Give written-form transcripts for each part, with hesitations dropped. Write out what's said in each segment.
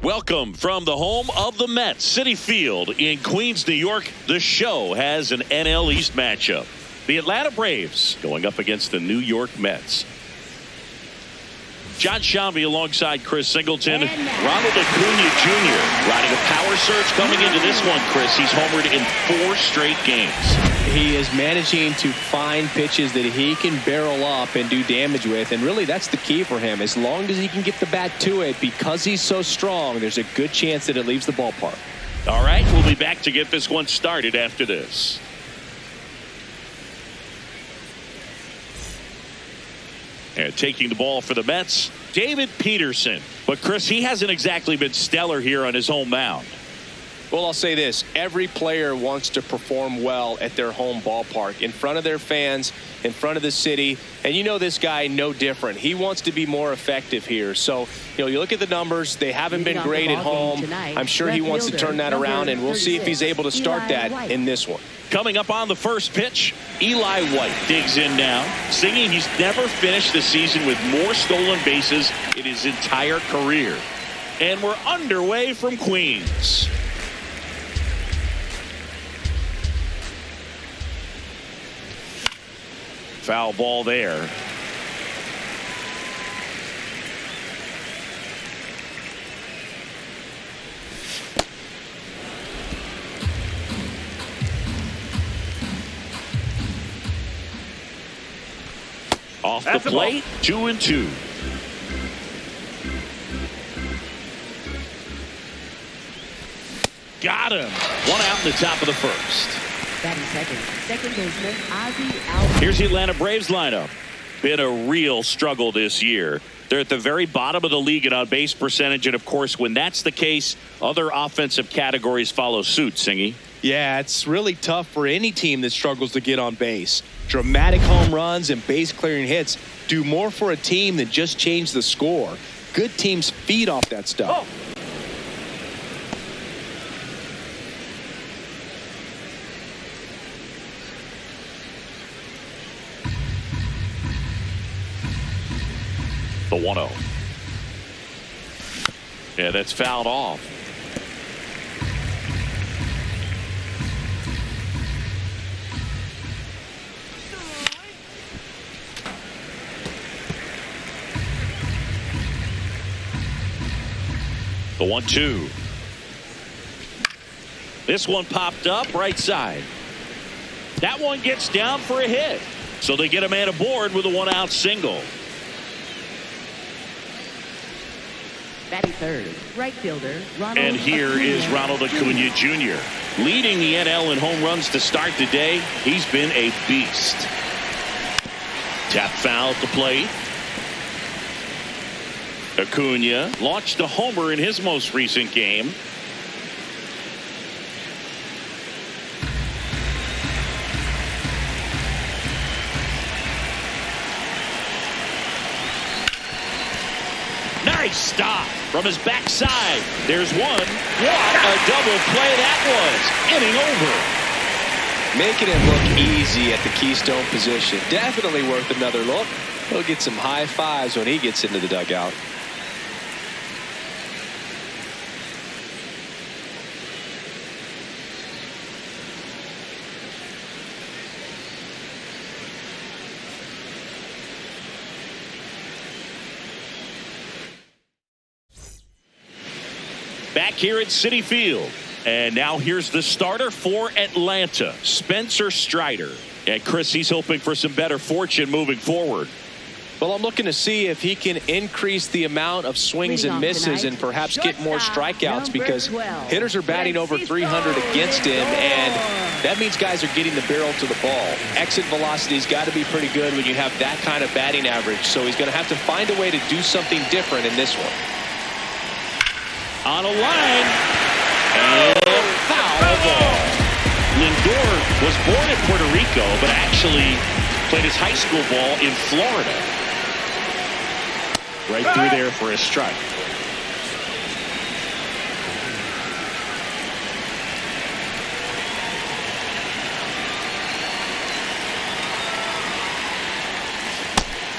Welcome from the home of the Mets, Citi Field in Queens, New York. The Show has an NL East matchup. The Atlanta Braves going up against the New York Mets. John Shambi alongside Chris Singleton. Ronald Acuna Jr. riding a power surge coming into this one, Chris. He's homered in 4 straight games. He is managing to find pitches that he can barrel up and do damage with, and really that's the key for him. As long as he can get the bat to it, because he's so strong, there's a good chance that it leaves the ballpark. All right, we'll be back to get this one started after this. And taking the ball for the Mets, David Peterson. But Chris, he hasn't exactly been stellar here on his home mound. Well, I'll say this. Every player wants to perform well at their home ballpark, in front of their fans, in front of the city. And you know this guy no different. He wants to be more effective here. So, you look at the numbers. They haven't been great at home. I'm sure he wants to turn that around, and we'll see if he's able to start that in this one. Coming up on the first pitch, Eli White digs in now, singing he's never finished the season with more stolen bases in his entire career. And we're underway from Queens. Foul ball there. Off the plate, 2-2. Got him. One out in the top of the first. Batting second baseman Ozzie Alvarez. Here's the Atlanta Braves lineup. Been a real struggle this year. They're at the very bottom of the league in on-base percentage, and of course, when that's the case, other offensive categories follow suit, Singy. Yeah, it's really tough for any team that struggles to get on base. Dramatic home runs and base-clearing hits do more for a team than just change the score. Good teams feed off that stuff. The 1-0. Yeah, that's fouled off. The 1-2. This one popped up right side. That one gets down for a hit. So they get a man aboard with a 1-out single. Batting third, right fielder Ronald. And here is Ronald Acuna Jr. leading the NL in home runs to start the day. He's been a beast. Tap foul at the plate. Acuna launched a homer in his most recent game. Nice stop from his backside. There's one. What a double play that was. Inning over. Making it look easy at the keystone position. Definitely worth another look. He'll get some high fives when he gets into the dugout. Back here at Citi Field. And now here's the starter for Atlanta, Spencer Strider. And Chris, he's hoping for some better fortune moving forward. Well, I'm looking to see if he can increase the amount of swings and misses and perhaps get more strikeouts, because hitters are batting over 300 against him, and that means guys are getting the barrel to the ball. Exit velocity's got to be pretty good when you have that kind of batting average, so he's going to have to find a way to do something different in this one. On a line, and foul ball. Lindor was born in Puerto Rico, but actually played his high school ball in Florida. Right through there for a strike.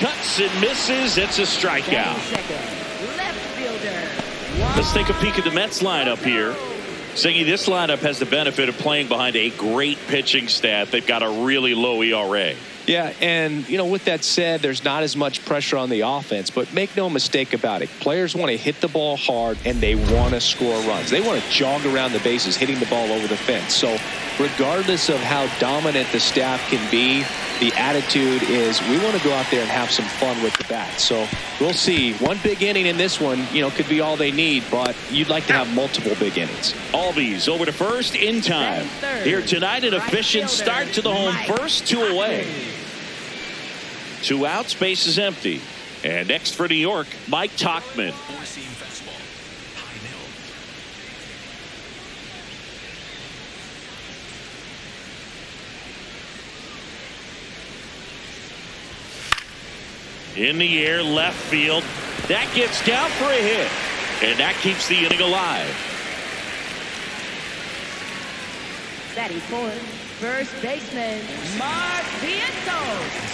Cuts and misses. It's a strikeout. Second, left fielder Let's take a peek at the Mets lineup here. Singy, this lineup has the benefit of playing behind a great pitching staff. They've got a really low ERA. Yeah, and, you know, with that said, there's not as much pressure on the offense, but make no mistake about it. Players want to hit the ball hard, and they want to score runs. They want to jog around the bases, hitting the ball over the fence. So regardless of how dominant the staff can be, the attitude is we want to go out there and have some fun with the bat. So we'll see. One big inning in this one, you know, could be all they need, but you'd like to have multiple big innings. Albies over to first in time. Here tonight, an efficient start to the home first, 2 away. 2 outs, base is empty. And next for New York, Mike Tauchman. In the air, left field. That gets down for a hit. And that keeps the inning alive. Batting fourth, first baseman, Mark Vientos.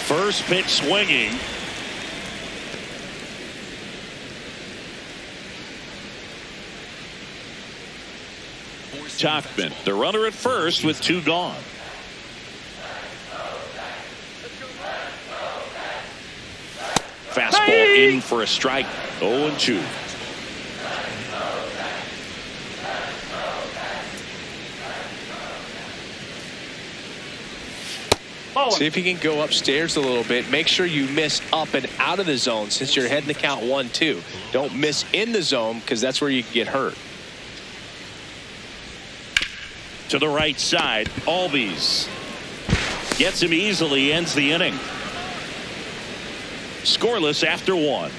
First pitch swinging. Tauchman, the runner at first with 2 gone. Fastball in for a strike. 0-2. See if you can go upstairs a little bit. Make sure you miss up and out of the zone since you're heading to count 1-2. Don't miss in the zone because that's where you can get hurt. To the right side, Albies gets him easily, ends the inning. Scoreless after 1.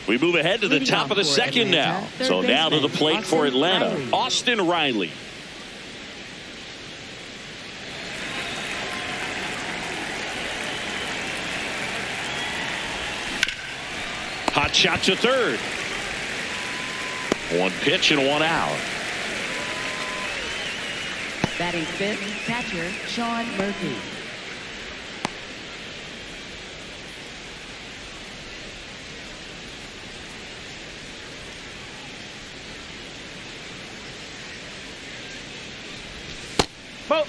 We move ahead to the top of the second now. So now to the plate for Atlanta, Austin Riley. Hot shot to third. 1 pitch and 1 out. Batting fifth, catcher, Sean Murphy. Well,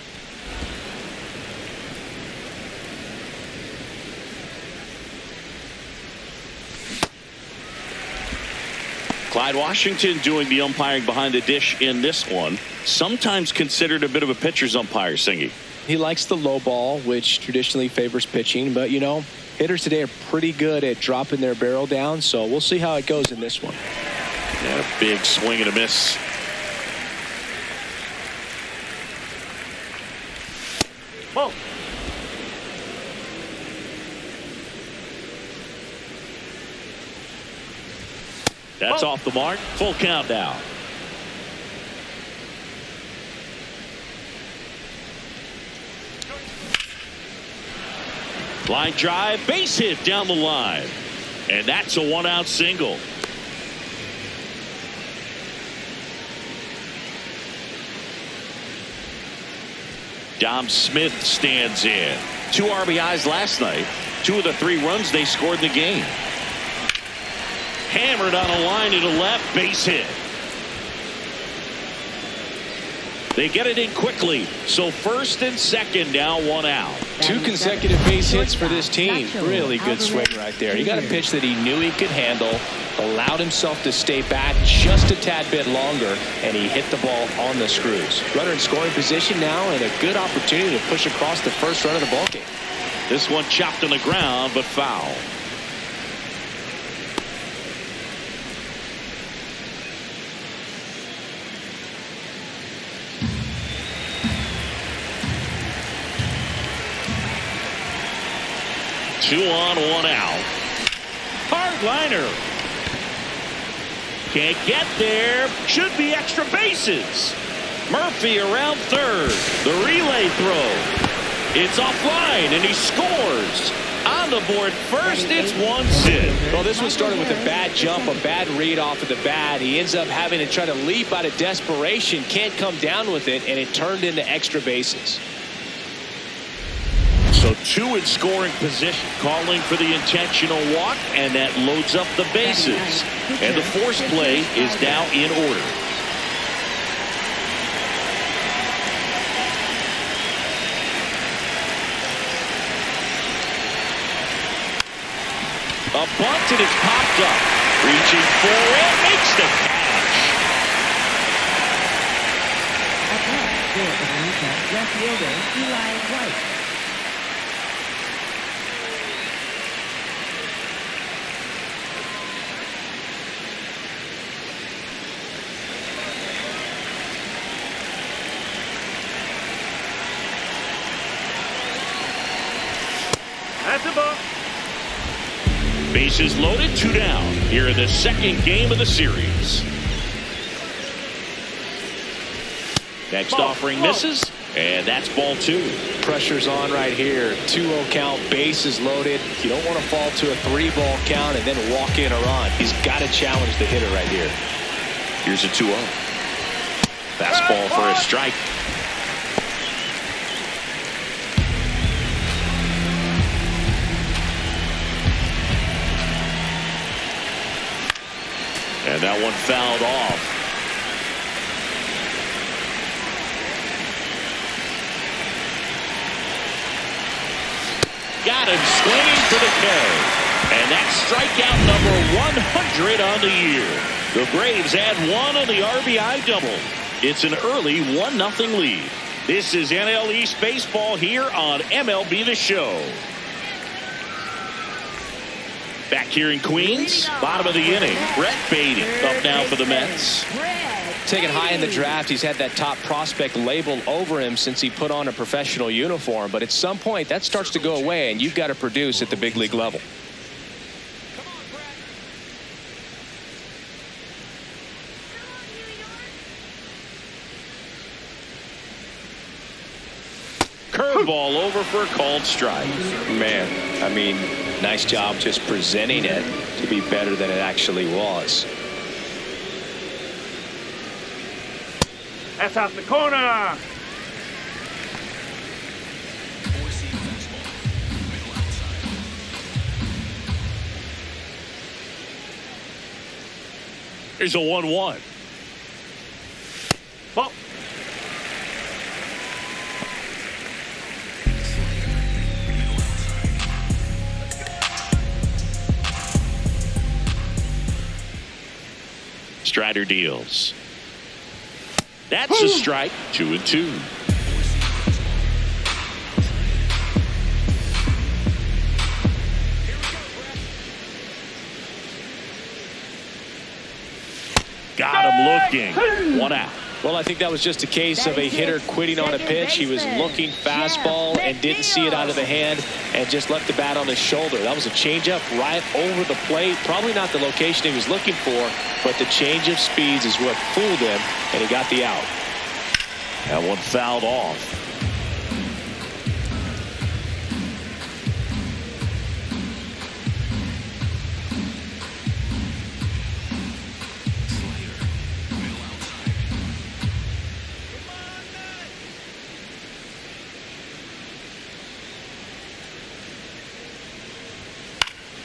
Clyde Washington doing the umpiring behind the dish in this one. Sometimes considered a bit of a pitcher's umpire, Singy. He likes the low ball, which traditionally favors pitching, but you know, hitters today are pretty good at dropping their barrel down, so we'll see how it goes in this one. Yeah, big swing and a miss. Whoa. That's off the mark. Full count now. Line drive, base hit down the line. And that's a 1-out single. Dom Smith stands in. 2 RBIs last night. 2 of the 3 runs they scored in the game. Hammered on a line to the left, base hit. They get it in quickly. So first and second now, 1 out. 2 consecutive base hits for this team. Really good swing right there. He got a pitch that he knew he could handle, allowed himself to stay back just a tad bit longer, and he hit the ball on the screws. Runner in scoring position now, and a good opportunity to push across the first run of the ballgame. This one chopped on the ground, but foul. Two on, 1 out. Hard liner. Can't get there. Should be extra bases. Murphy around third. The relay throw. It's offline, and he scores. On the board first, it's one sit. Well, this one started with a bad jump, a bad read off of the bat. He ends up having to try to leap out of desperation, can't come down with it, and it turned into extra bases. So two in scoring position, calling for the intentional walk, and that loads up the bases. And the force play is now in order. A bunt, and it's popped up. Reaching for it, makes the catch. Up next, for Atlanta, left fielder Eli White. That's a ball. Bases loaded, 2 down. Here in the second game of the series. Next offering misses, and that's ball 2. Pressure's on right here. 2-0 count, bases loaded. You don't want to fall to a 3-ball count and then walk in a run. He's got to challenge the hitter right here. Here's a 2-0. Fastball for a strike. And that one fouled off. Got him swinging for the carry. And that's strikeout number 100 on the year. The Braves add 1 on the RBI double. It's an early 1-0 lead. This is NL East Baseball here on MLB The Show. Back here in Queens, bottom of the inning. Brett Beatty up now for the Mets. Taken high in the draft, he's had that top prospect label over him since he put on a professional uniform. But at some point, that starts to go away, and you've got to produce at the big league level. Curveball over for a called strike. Man, I mean, nice job just presenting it to be better than it actually was. That's out the corner. Here's a 1-1. Ball. Strider deals. That's a strike. 2-2. Got him looking. 1 out. Well, I think that was just a case of a hitter quitting on a pitch. He was looking fastball and didn't see it out of the hand and just left the bat on his shoulder. That was a changeup right over the plate. Probably not the location he was looking for, but the change of speeds is what fooled him, and he got the out. That one fouled off.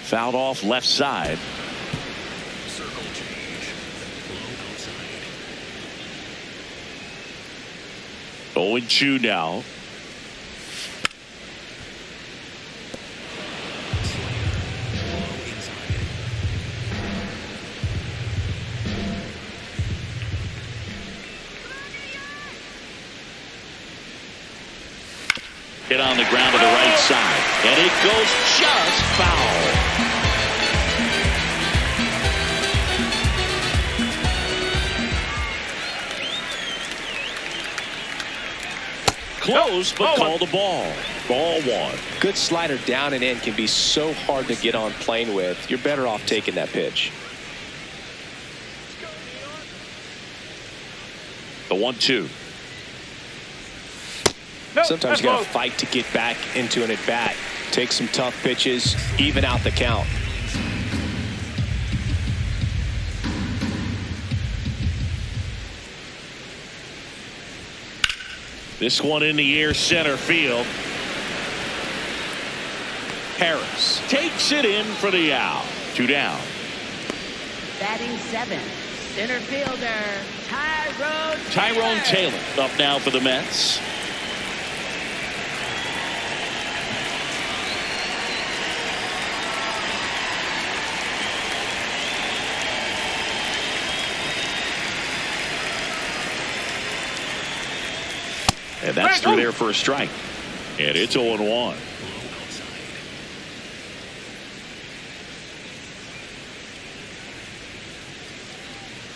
Fouled off left side. Circle change. Low outside. 0-2 now. Hit on the ground to the right side, and it goes just foul. Close, but called the ball. Ball 1. Good slider down and in can be so hard to get on plane with. You're better off taking that pitch. The 1-2. Sometimes you got to fight to get back into an at-bat. Take some tough pitches, even out the count. This one in the air, center field. Harris takes it in for the out. 2 down. Batting 7th, center fielder Tyrone Taylor up now for the Mets. And that's through there for a strike. And it's 0-1.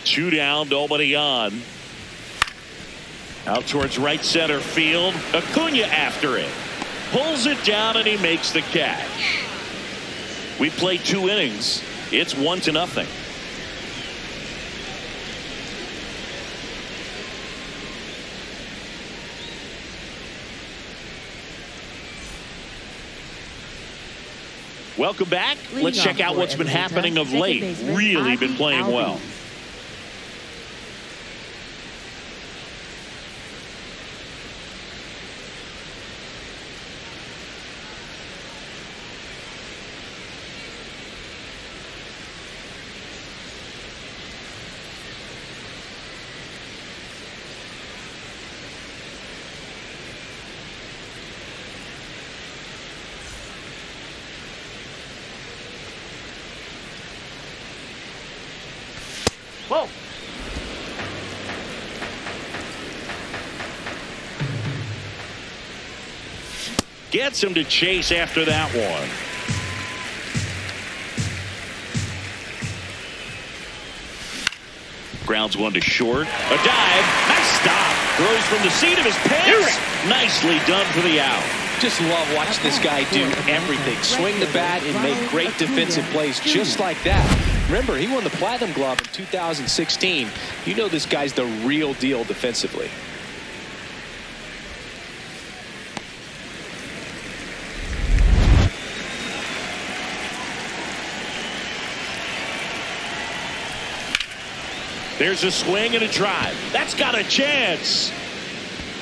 Two down, nobody on. Out towards right center field. Acuna after it. Pulls it down and he makes the catch. We played 2 innings. It's 1-0. Welcome back. Let's check out what's been happening of late. Really been playing well. Whoa. Gets him to chase after that one. Grounds one to short. A dive. Nice stop. Throws from the seat of his pants. Nicely done for the out. Just love watching this guy do everything. Swing the bat and make great defensive plays just like that. Remember, he won the Platinum Glove in 2016. You know this guy's the real deal defensively. There's a swing and a drive. That's got a chance.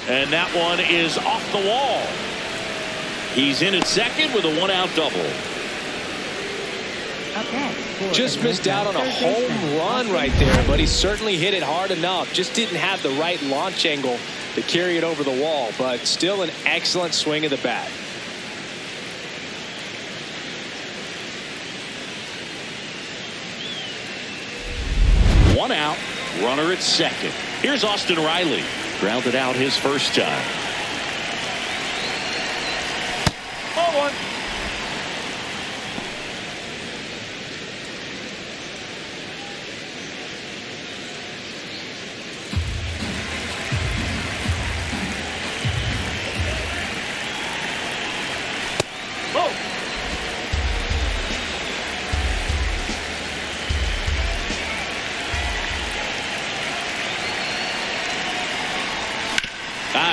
And that one is off the wall. He's in at second with a 1-out double. Just missed out on a home run right there, but he certainly hit it hard enough. Just didn't have the right launch angle to carry it over the wall, but still an excellent swing of the bat. One out, runner at second. Here's Austin Riley. Grounded out his first time. 0-1.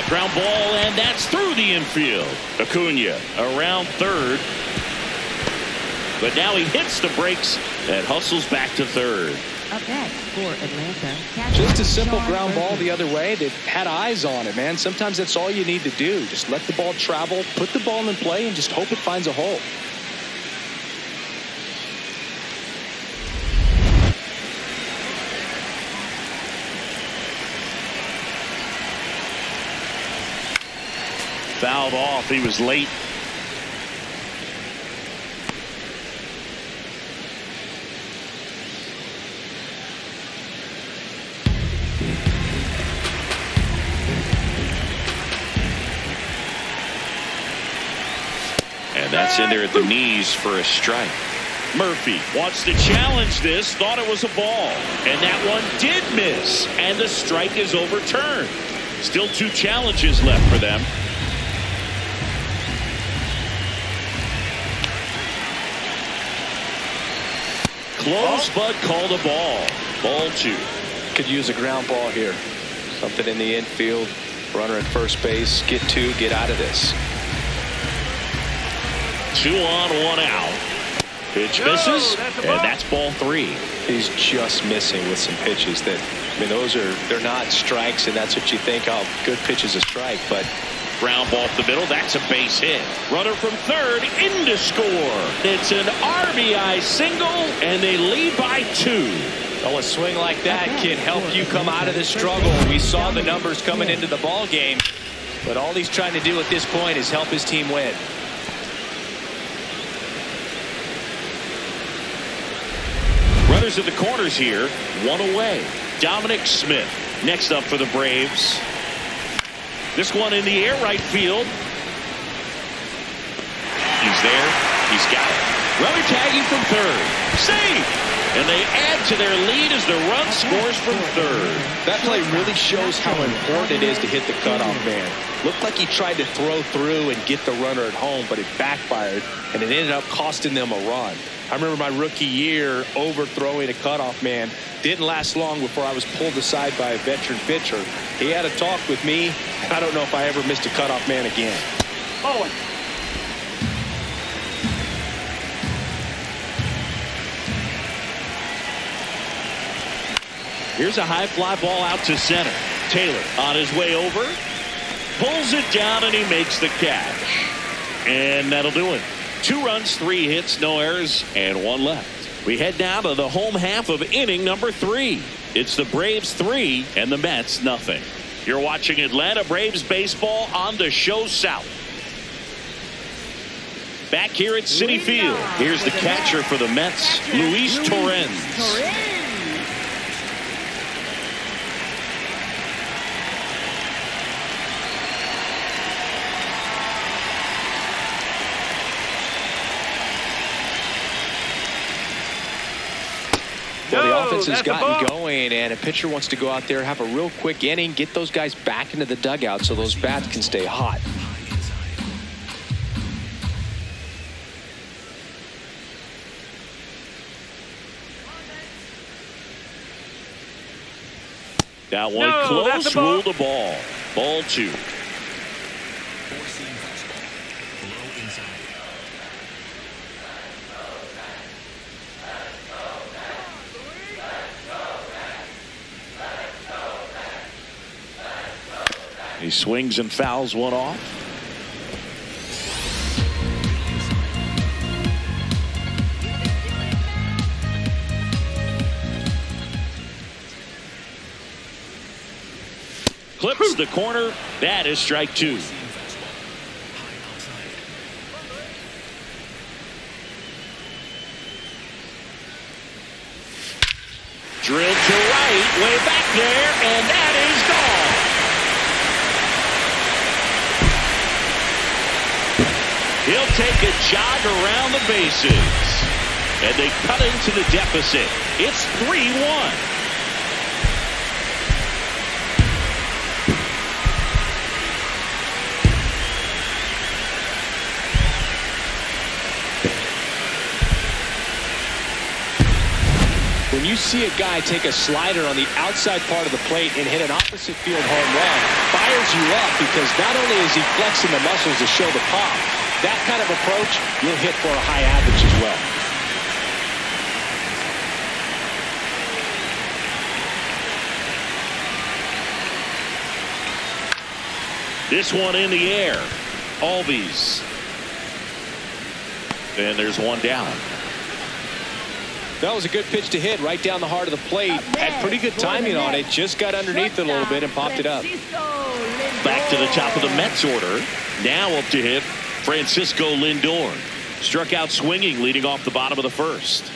Ground ball, and that's through the infield. Acuna around third. But now he hits the brakes and hustles back to third. Just a simple ground ball the other way that had eyes on it, man. Sometimes that's all you need to do. Just let the ball travel, put the ball in play, and just hope it finds a hole. Fouled off. He was late. And that's in there at the knees for a strike. Murphy wants to challenge this. Thought it was a ball. And that one did miss. And the strike is overturned. Still 2 challenges left for them. Close, but called a ball. Ball 2. Could use a ground ball here. Something in the infield. Runner at first base. Get two. Get out of this. 2 on, 1 out. Pitch misses, and that's ball 3. He's just missing with some pitches that, I mean, they're not strikes, and that's what you think, oh, good pitch is a strike, but Ground ball up the middle. That's a base hit. Runner from third in to score. It's an RBI single, and they lead by 2. well, a swing like that can help you come out of the struggle. We saw the numbers coming into the ball game, but all he's trying to do at this point is help his team win. Runners at the corners here, 1 away. Dominic Smith next up for the Braves. This one in the air, right field. He's there. He's got it. Runner tagging from third. Safe! And they add to their lead as the run scores from third. That play really shows how important it is to hit the cutoff man. Looked like he tried to throw through and get the runner at home, but it backfired, and it ended up costing them a run. I remember my rookie year overthrowing a cutoff man. Didn't last long before I was pulled aside by a veteran pitcher. He had a talk with me. I don't know if I ever missed a cutoff man again. Oh. Here's a high fly ball out to center. Taylor on his way over. Pulls it down and he makes the catch. And that'll do it. 2 runs, 3 hits, no errors, and 1 left. We head down to the home half of inning number 3. It's the Braves 3 and the Mets nothing. You're watching Atlanta Braves baseball on the Show South. Back here at Citi Field, here's the catcher for the Mets, Luis Torrens. Well, the offense has gotten going, and a pitcher wants to go out there, have a real quick inning, get those guys back into the dugout so those bats can stay hot. That one close, ruled the ball. Ball 2. He swings and fouls one off. Clips the corner. That is strike 2. Drilled to right, way back there, and that is gone. He'll take a jog around the bases. And they cut into the deficit. It's 3-1. When you see a guy take a slider on the outside part of the plate and hit an opposite field home run, fires you up because not only is he flexing the muscles to show the pop, that kind of approach will hit for a high average as well. This one in the air. Albies. And there's one down. That was a good pitch to hit right down the heart of the plate. Had pretty good timing on it. Just got underneath it a little bit and popped it up. Back to the top of the Mets order. Now up to hit Francisco Lindor. Struck out swinging leading off the bottom of the first.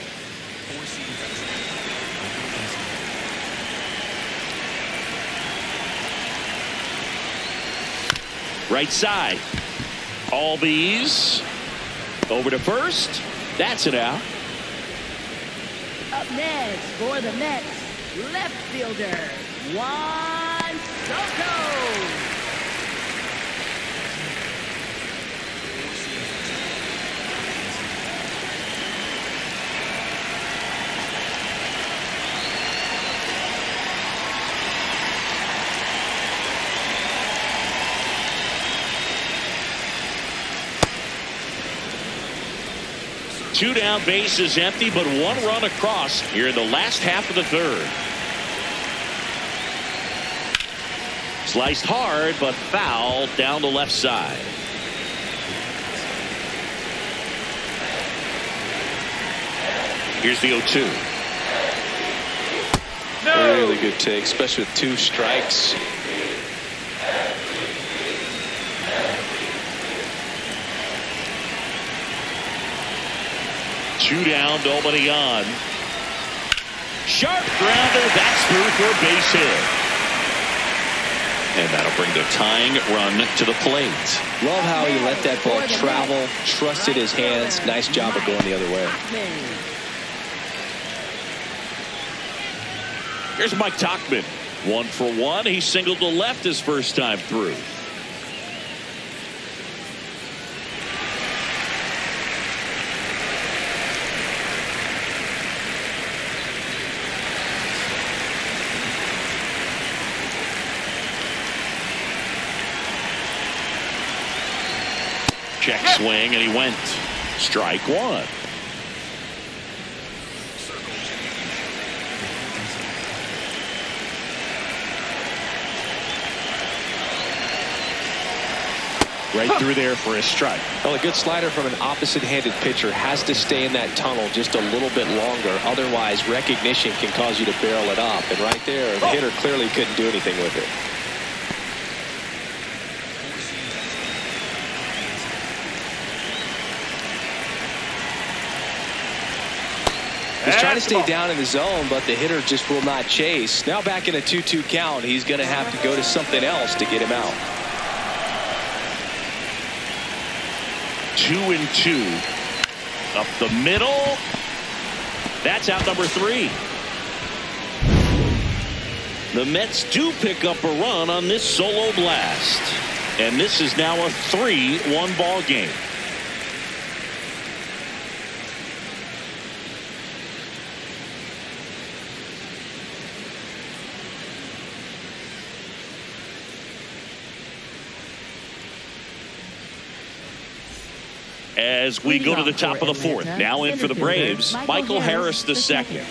Right side. Albies. Over to first. That's it out. Up next for the Mets, left fielder, Juan Soto. 2 down, bases empty, but 1 run across here in the last half of the third. Sliced hard, but foul down the left side. Here's the 0-2. Really good take, especially with 2 strikes. Two down, nobody on. Sharp grounder, that's through for a base hit. And that'll bring the tying run to the plate. Love how he let that ball travel, trusted his hands. Nice job of going the other way. Here's Mike Tauchman. 1 for 1. He singled to left his first time through. Check swing, and he went. Strike 1. Right through there for a strike. Well, a good slider from an opposite-handed pitcher has to stay in that tunnel just a little bit longer. Otherwise, recognition can cause you to barrel it up. And right there, the hitter clearly couldn't do anything with it. He's trying to stay down in the zone, but the hitter just will not chase. Now back in a 2-2 count, he's going to have to go to something else to get him out. 2-2. Up the middle. That's out number 3. The Mets do pick up a run on this solo blast. And this is now a 3-1 ball game. As we go to the top of the 4th. Now in for the Braves, Michael Harris II.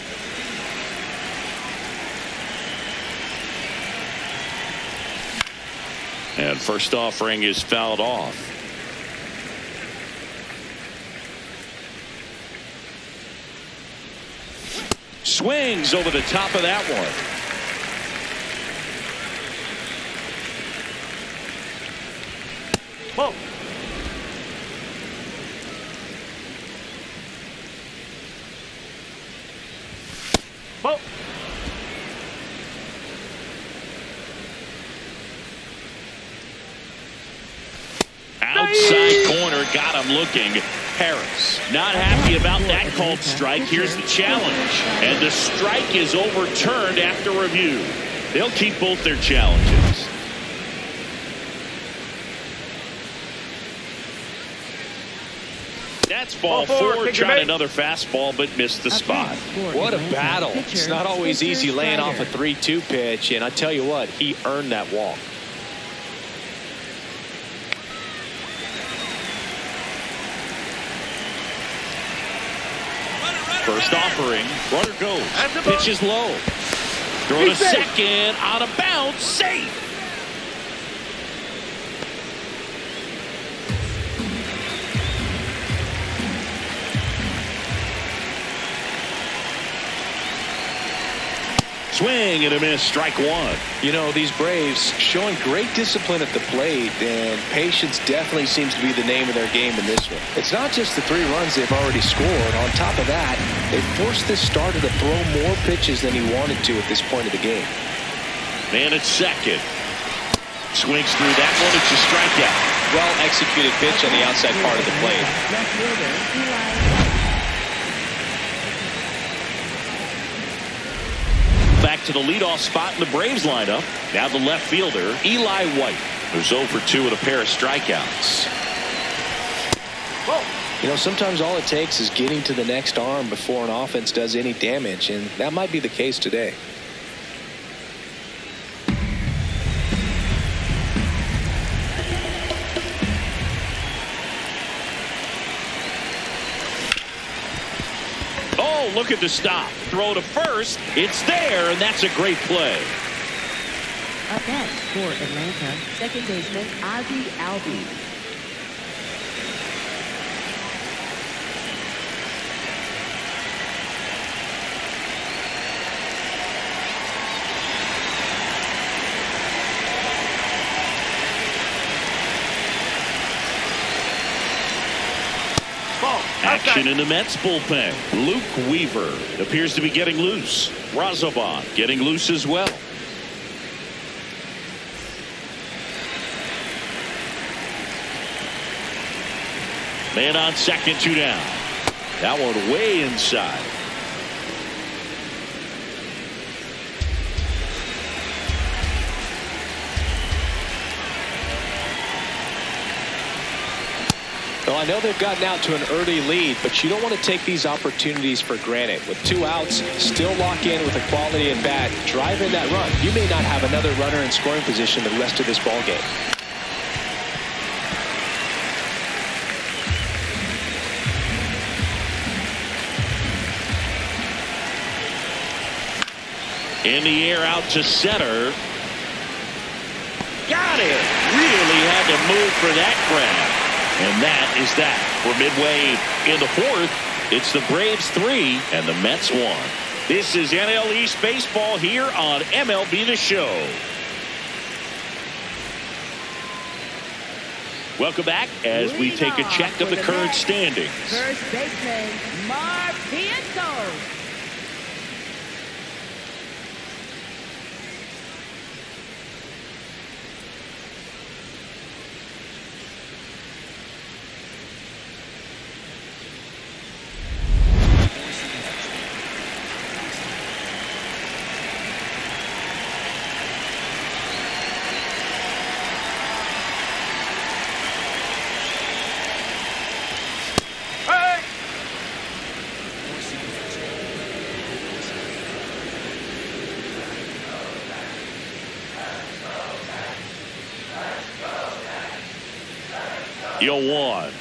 And first offering is fouled off. Swings over the top of that one. Whoa. Whoa. Outside corner, got him looking. Harris not happy about that called strike. Here's the challenge. And the strike is overturned after review. They'll keep both their challenges. That's ball 4. Tried another fastball, but missed the spot. What a battle. It's not always easy laying off a 3-2 pitch, and I tell you what, he earned that walk. First offering, runner goes. Pitch is low. Throw to second, out of bounds, safe. Swing and a miss, strike 1. You know, these Braves showing great discipline at the plate, and patience definitely seems to be the name of their game in this one. It's not just the 3 runs they've already scored. On top of that, they forced this starter to throw more pitches than he wanted to at this point of the game. Man at second. Swings through that one. It's a strikeout. Well executed pitch on the outside part of the plate. Back to the leadoff spot in the Braves lineup. Now the left fielder, Eli White, who's 0 for 2 with a pair of strikeouts. You know, sometimes all it takes is getting to the next arm before an offense does any damage, and that might be the case today. look at the stop. Throw to first. It's there, and that's a great play. Up next for Atlanta, second baseman Ozzie Albies. Action in the Mets bullpen. Luke Weaver appears to be getting loose. Razabon getting loose as well. Man on second, 2 down. That one way inside. Well, I know they've gotten out to an early lead, but you don't want to take these opportunities for granted. With 2 outs, still lock in with a quality at bat, drive in that run. You may not have another runner in scoring position the rest of this ball game. In the air out to center. Got it. Really had to move for that grab. And that is that. We're midway in the 4th. It's the Braves 3 and the Mets 1. This is NL East baseball here on MLB The Show. Welcome back as we take a check of the current standings. First baseman Mark Pietro. Yo, 1.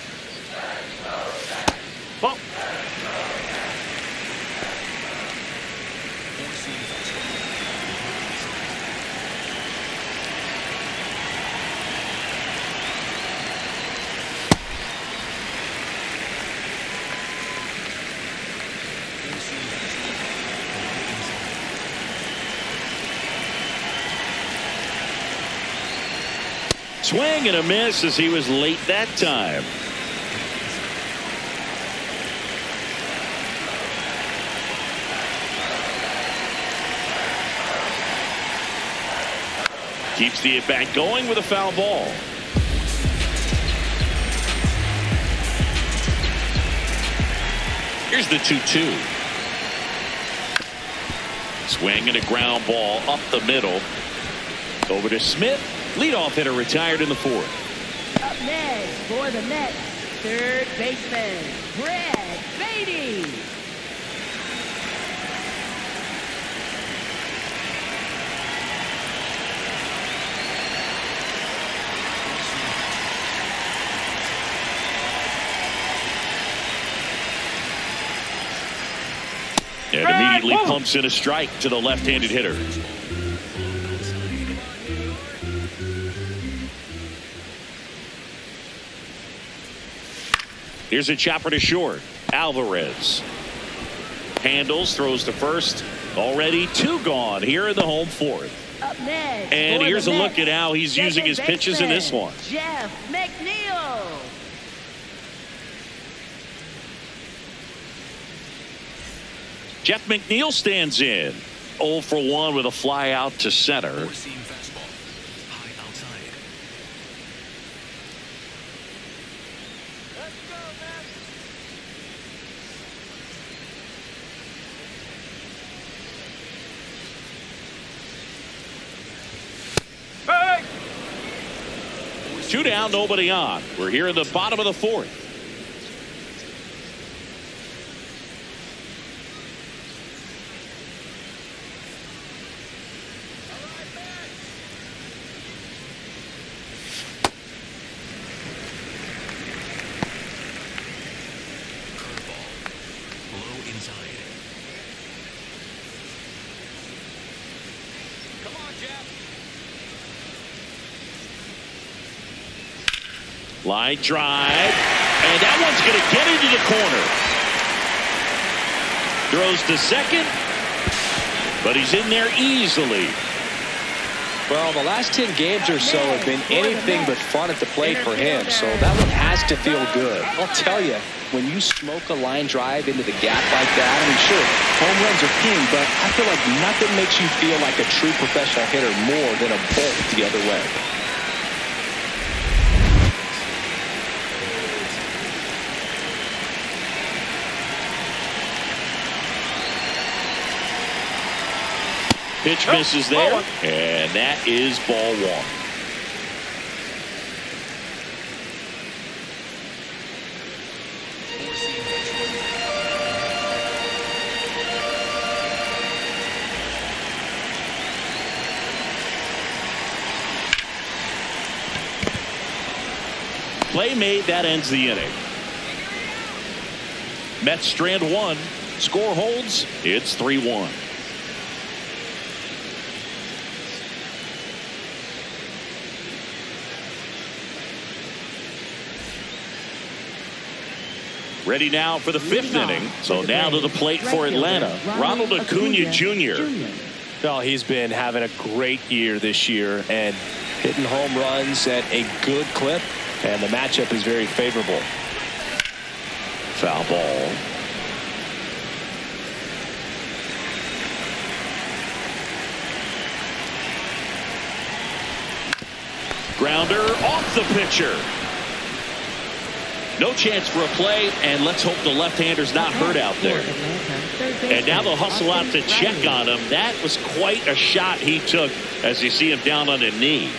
Oh. Swing and a miss as he was late that time. Keeps the at-bat going with a foul ball. Here's the 2-2. Swing and a ground ball up the middle. Over to Smith. Leadoff hitter retired in the 4th. Up next for the Mets, third baseman Brad Beatty. And immediately pumps in a strike to the left-handed hitter. Here's a chopper to short. Alvarez handles, throws to first. Already 2 gone here in the home 4th. Up next, and here's a look at how he's using his pitches in this one. Jeff McNeil. Jeff McNeil stands in. 0 for 1 with a fly out to center. Two down, nobody on. We're here in the bottom of the 4th. Line drive. And that one's going to get into the corner. Throws to second. But he's in there easily. Well, the last 10 games or so have been anything but fun at the plate for him, so that one has to feel good. I'll tell you, when you smoke a line drive into the gap like that, I mean, sure, home runs are king, but I feel like nothing makes you feel like a true professional hitter more than a bolt the other way. Pitch misses there, and that is ball one. Play made, that ends the inning. Mets strand one. Score holds. It's 3-1. Ready now for the fifth inning. So now to the plate for Atlanta, Ronald Acuna Jr. Well, he's been having a great year this year and hitting home runs at a good clip, and the matchup is very favorable. Foul ball. Grounder off the pitcher. No chance for a play, and let's hope the left-hander's not hurt out there. And now they'll hustle out to check on him. That was quite a shot he took as you see him down on a knee.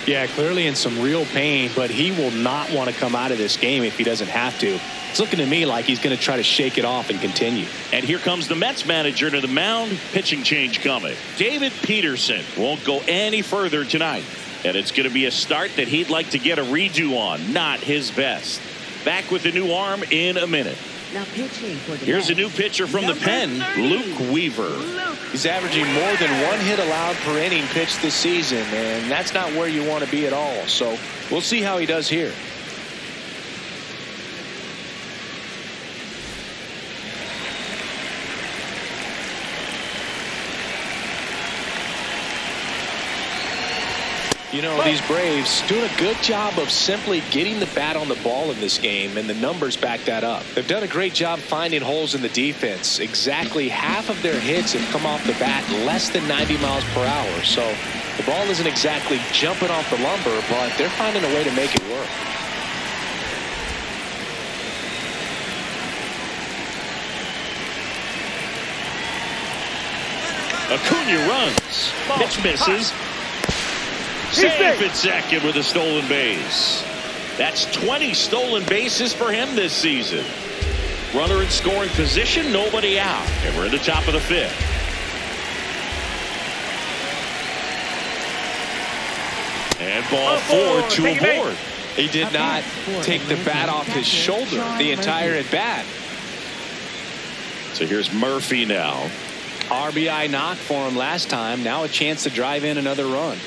Yeah, clearly in some real pain, but he will not want to come out of this game if he doesn't have to. It's looking to me like he's going to try to shake it off and continue. And here comes the Mets manager to the mound. Pitching change coming. David Peterson won't go any further tonight. And it's going to be a start that he'd like to get a redo on. Not his best. Back with the new arm in a minute. Now pitching for the Here's a new pitcher from the pen, Luke Weaver. He's averaging more than one hit allowed per inning pitched this season, and that's not where you want to be at all. So we'll see how he does here. You know, these Braves doing a good job of simply getting the bat on the ball in this game, and the numbers back that up. They've done a great job finding holes in the defense. Exactly half of their hits have come off the bat less than 90 miles per hour. So the ball isn't exactly jumping off the lumber, but they're finding a way to make it work. Acuna runs. Pitch misses. Safe at second with a stolen base. That's 20 stolen bases for him this season. Runner in scoring position, nobody out. And we're in the top of the fifth. And ball four to a board. He did not take the bat off his shoulder the entire at bat. So here's Murphy now. RBI knock for him last time. Now a chance to drive in another run.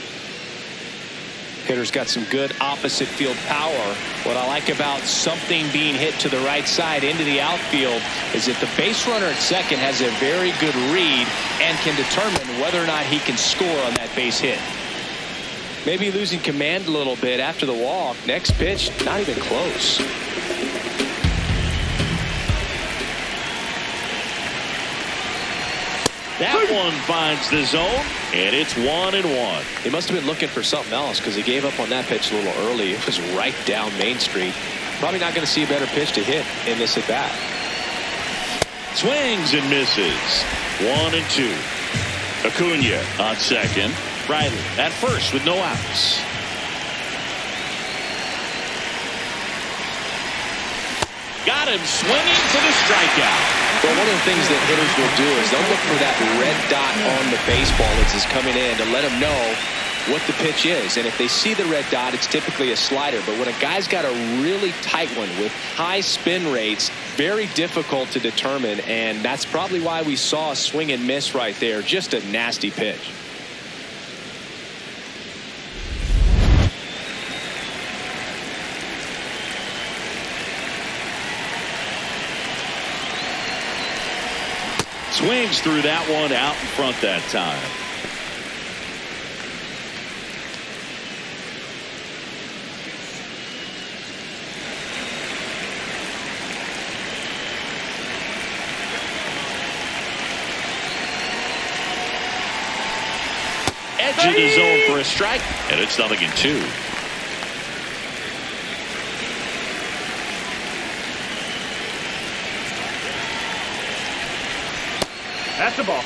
Hitter's got some good opposite field power. What I like about something being hit to the right side into the outfield is that the base runner at second has a very good read and can determine whether or not he can score on that base hit. Maybe losing command a little bit after the walk. Next pitch, not even close. That one finds the zone, and it's 1-1. He must have been looking for something else because he gave up on that pitch a little early. It was right down Main Street. Probably not going to see a better pitch to hit in this at bat. Swings and misses. 1-2. Acuna on second. Riley at first with no outs. Got him swinging for the strikeout. Well, one of the things that hitters will do is they'll look for that red dot on the baseball as it's coming in to let them know what the pitch is. And if they see the red dot, it's typically a slider. But when a guy's got a really tight one with high spin rates, very difficult to determine. And that's probably why we saw a swing and miss right there. Just a nasty pitch. Swings through that one out in front that time. Edge of the zone for a strike, and it's 0-2. That's the ball.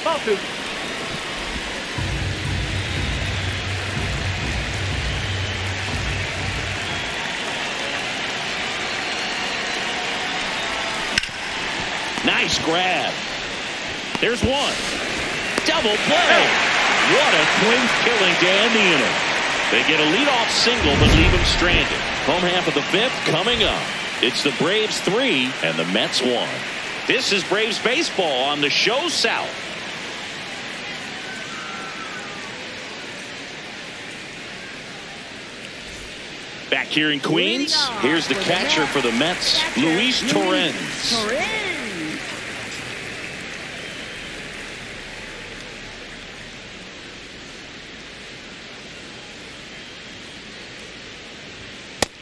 Ball 2. Nice grab. There's one. Double play. What a twin killing to end the inning. They get a leadoff single but leave him stranded. Home half of the 5th coming up. It's the Braves 3 and the Mets 1. This is Braves baseball on the Show South. Back here in Queens, here's the catcher for the Mets, Luis Torrens.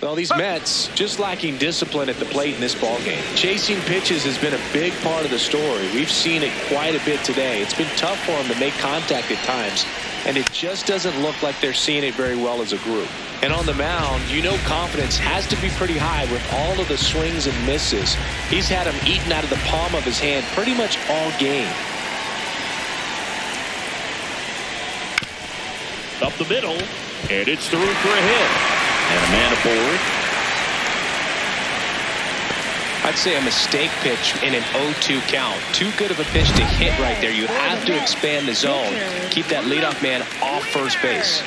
Well, these Mets just lacking discipline at the plate in this ballgame. Chasing pitches has been a big part of the story. We've seen it quite a bit today. It's been tough for them to make contact at times, and it just doesn't look like they're seeing it very well as a group. And on the mound, you know confidence has to be pretty high with all of the swings and misses. He's had them eaten out of the palm of his hand pretty much all game. Up the middle, and it's through for a hit. And a man aboard. I'd say a mistake pitch in an 0-2 count. Too good of a pitch to hit right there. You have to expand the zone. Keep that leadoff man off first base.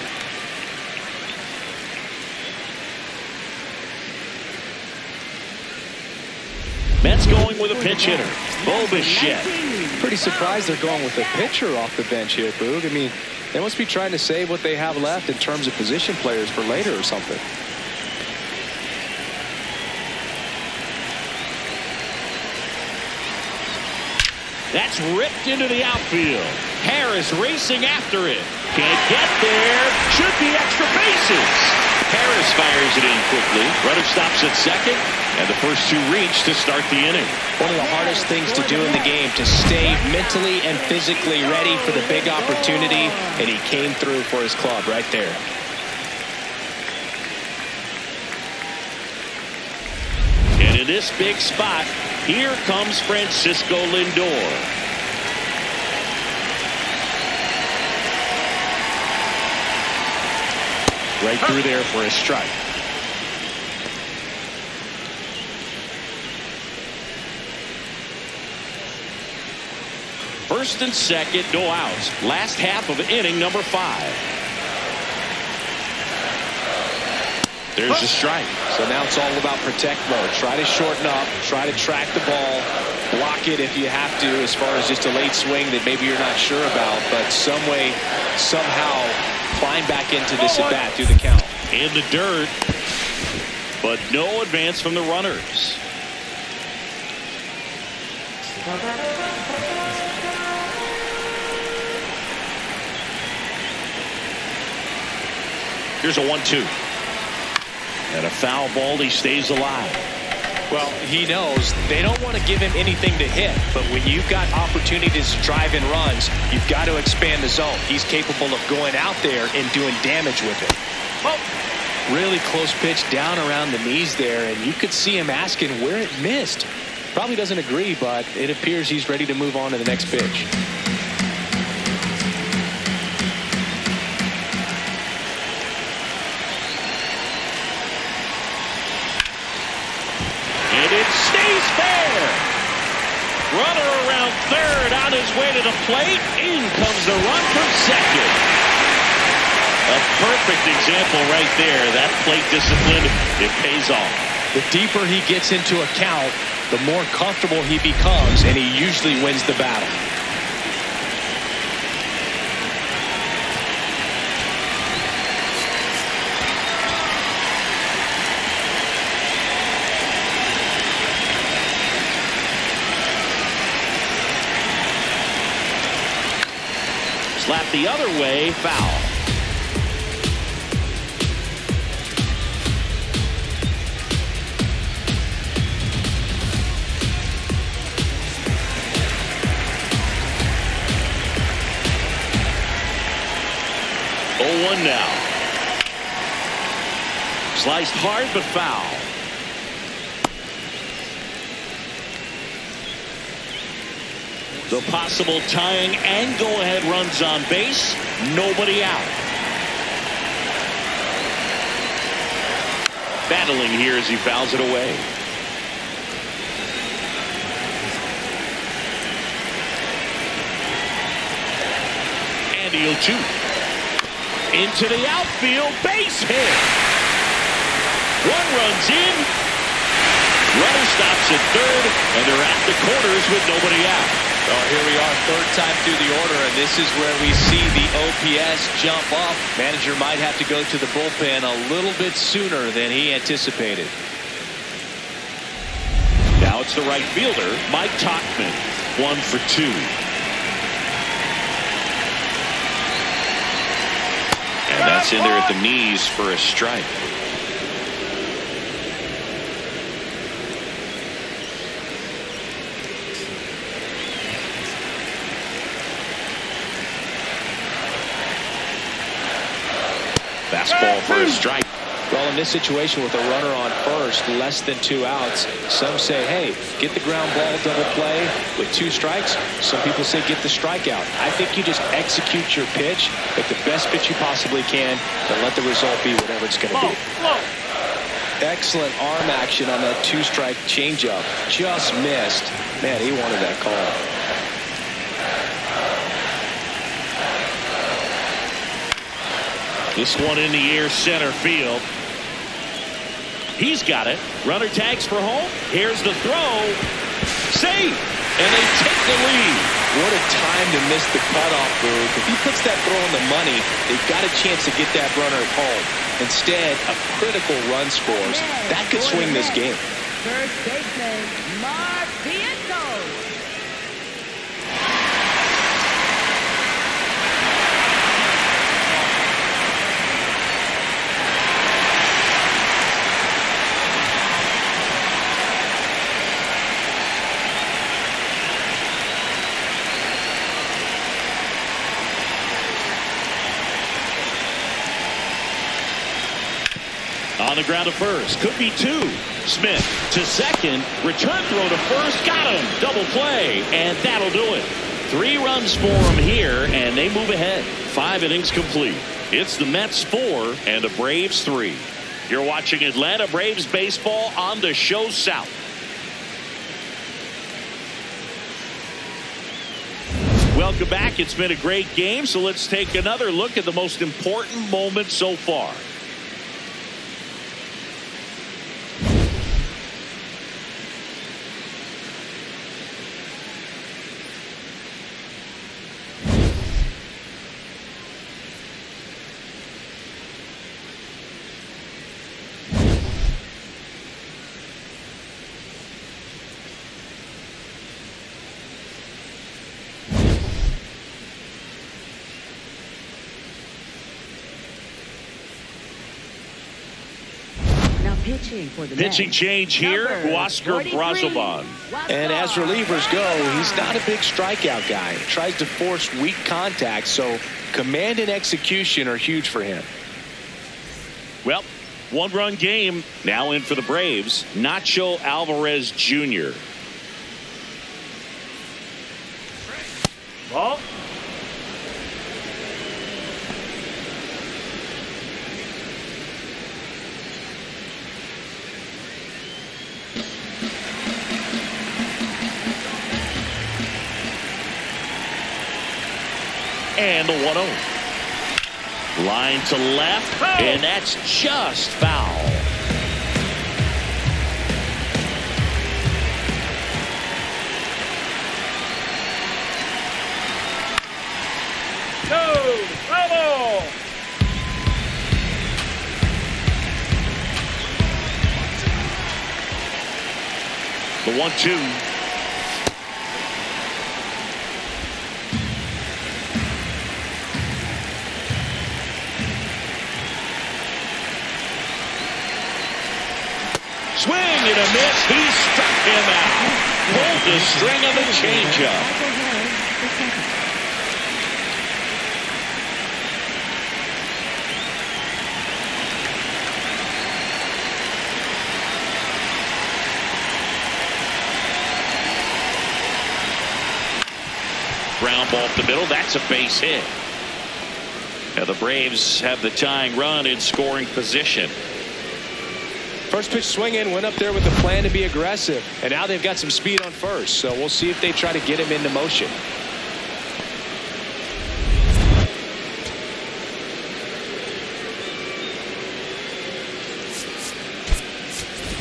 Mets going with a pinch hitter, Bo Bichette. Pretty surprised they're going with a pitcher off the bench here, Boog. I mean, they must be trying to save what they have left in terms of position players for later or something. That's ripped into the outfield. Harris racing after it. Can't get there. Should be extra bases. Harris fires it in quickly. Runner stops at second, and the first 2 reach to start the inning. One of the hardest things to do in the game, to stay mentally and physically ready for the big opportunity, and he came through for his club right there. And in this big spot, here comes Francisco Lindor. Right through there for a strike. First and second, no outs. Last half of inning number 5. There's a strike. So now it's all about protect mode. Try to shorten up, try to track the ball, block it if you have to, as far as just a late swing that maybe you're not sure about, but some way, somehow climb back into this at bat through the count. In the dirt, but no advance from the runners. Here's a 1-2. And a foul ball, he stays alive. Well, he knows they don't want to give him anything to hit, but when you've got opportunities to drive in runs, you've got to expand the zone. He's capable of going out there and doing damage with it. Oh, really close pitch down around the knees there, and you could see him asking where it missed. Probably doesn't agree, but it appears he's ready to move on to the next pitch. It stays fair. Runner around third on his way to the plate. In comes the run from second. A perfect example right there. That plate discipline, it pays off. The deeper he gets into a count, the more comfortable he becomes, and he usually wins the battle. Slap the other way, foul. Oh, 1 now. Sliced hard but foul. The possible tying and go-ahead runs on base. Nobody out. Battling here as he fouls it away. And he'll shoot. Into the outfield, base hit. 1 runs in. Runner stops at third, and they're at the corners with nobody out. Well, here we are, 3rd time through the order, and this is where we see the OPS jump up. Manager might have to go to the bullpen a little bit sooner than he anticipated. Now it's the right fielder, Mike Tauchman, 1 for 2. And that's in there at the knees for a strike. Fastball for a strike. Well, in this situation with a runner on first, less than 2 outs, some say, hey, get the ground ball, double play with 2 strikes. Some people say get the strikeout. I think you just execute your pitch at the best pitch you possibly can and let the result be whatever it's going to be. Excellent arm action on that 2-strike changeup. Just missed. Man, he wanted that call. This one in the air, center field. He's got it. Runner tags for home. Here's the throw. Safe. And they take the lead. What a time to miss the cutoff, Boog. If he puts that throw in the money, they've got a chance to get that runner at home. Instead, a critical run scores. That could swing this game. First baseman, Mark Pietro. On the ground to first. Could be 2. Smith to second. Return throw to first. Got him. Double play. And that'll do it. 3 runs for him here, and they move ahead. 5 innings complete. It's the Mets 4 and the Braves 3. You're watching Atlanta Braves baseball on the Show South. Welcome back. It's been a great game, so let's take another look at the most important moment so far. Pitching change here, Oscar Brazoban. And as relievers go, he's not a big strikeout guy. He tries to force weak contact, so command and execution are huge for him. Well, 1-run game now in for the Braves. Nacho Alvarez Jr. Ball. And the 1-0. Line to left, and that's just foul. No, bravo. The 1-2. Swing and a miss. He struck him out. Pulled the string of the changeup. Ground ball up the middle. That's a base hit. Now the Braves have the tying run in scoring position. First pitch swinging, went up there with a plan to be aggressive, and now they've got some speed on first, so we'll see if they try to get him into motion.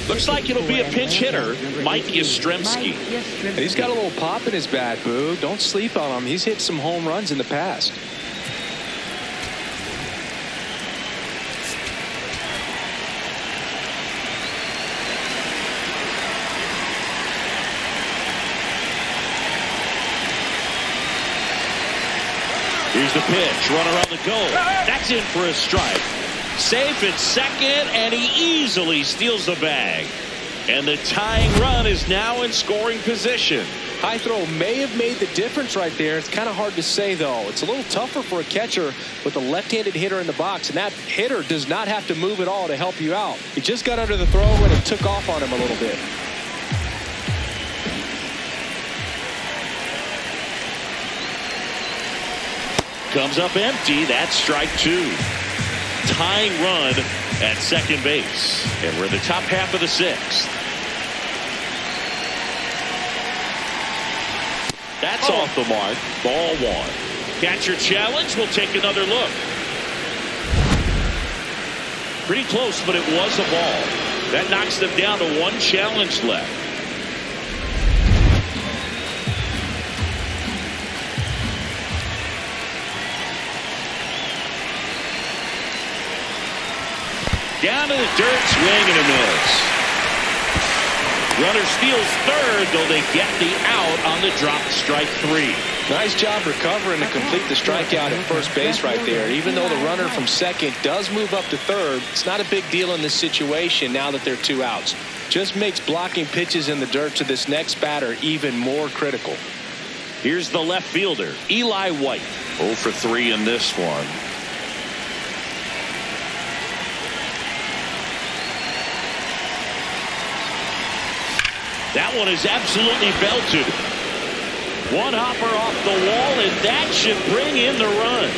Looks like it'll be a pinch hitter, Mike Yastrzemski. And he's got a little pop in his bat, Boo. Don't sleep on him. He's hit some home runs in the past. Here's the pitch. Runner on the goal. That's in for a strike. Safe at second, and he easily steals the bag. And the tying run is now in scoring position. High throw may have made the difference right there. It's kind of hard to say, though. It's a little tougher for a catcher with a left-handed hitter in the box, and that hitter does not have to move at all to help you out. He just got under the throw, and it took off on him a little bit. Comes up empty. That's strike two. Tying run at second base. And we're in the top half of the sixth. That's off the mark. Ball one. Catcher challenge. We'll take another look. Pretty close, but it was a ball. That knocks them down to one challenge left. Down to the dirt, swing and a miss. Runner steals third, though they get the out on the drop, strike three. Nice job recovering to complete the strikeout at first base right there. Even though the runner from second does move up to third, it's not a big deal in this situation now that there are two outs. Just makes blocking pitches in the dirt to this next batter even more critical. Here's the left fielder, Eli White. 0 for 3 in this one. That one is absolutely belted. One hopper off the wall, and that should bring in the run.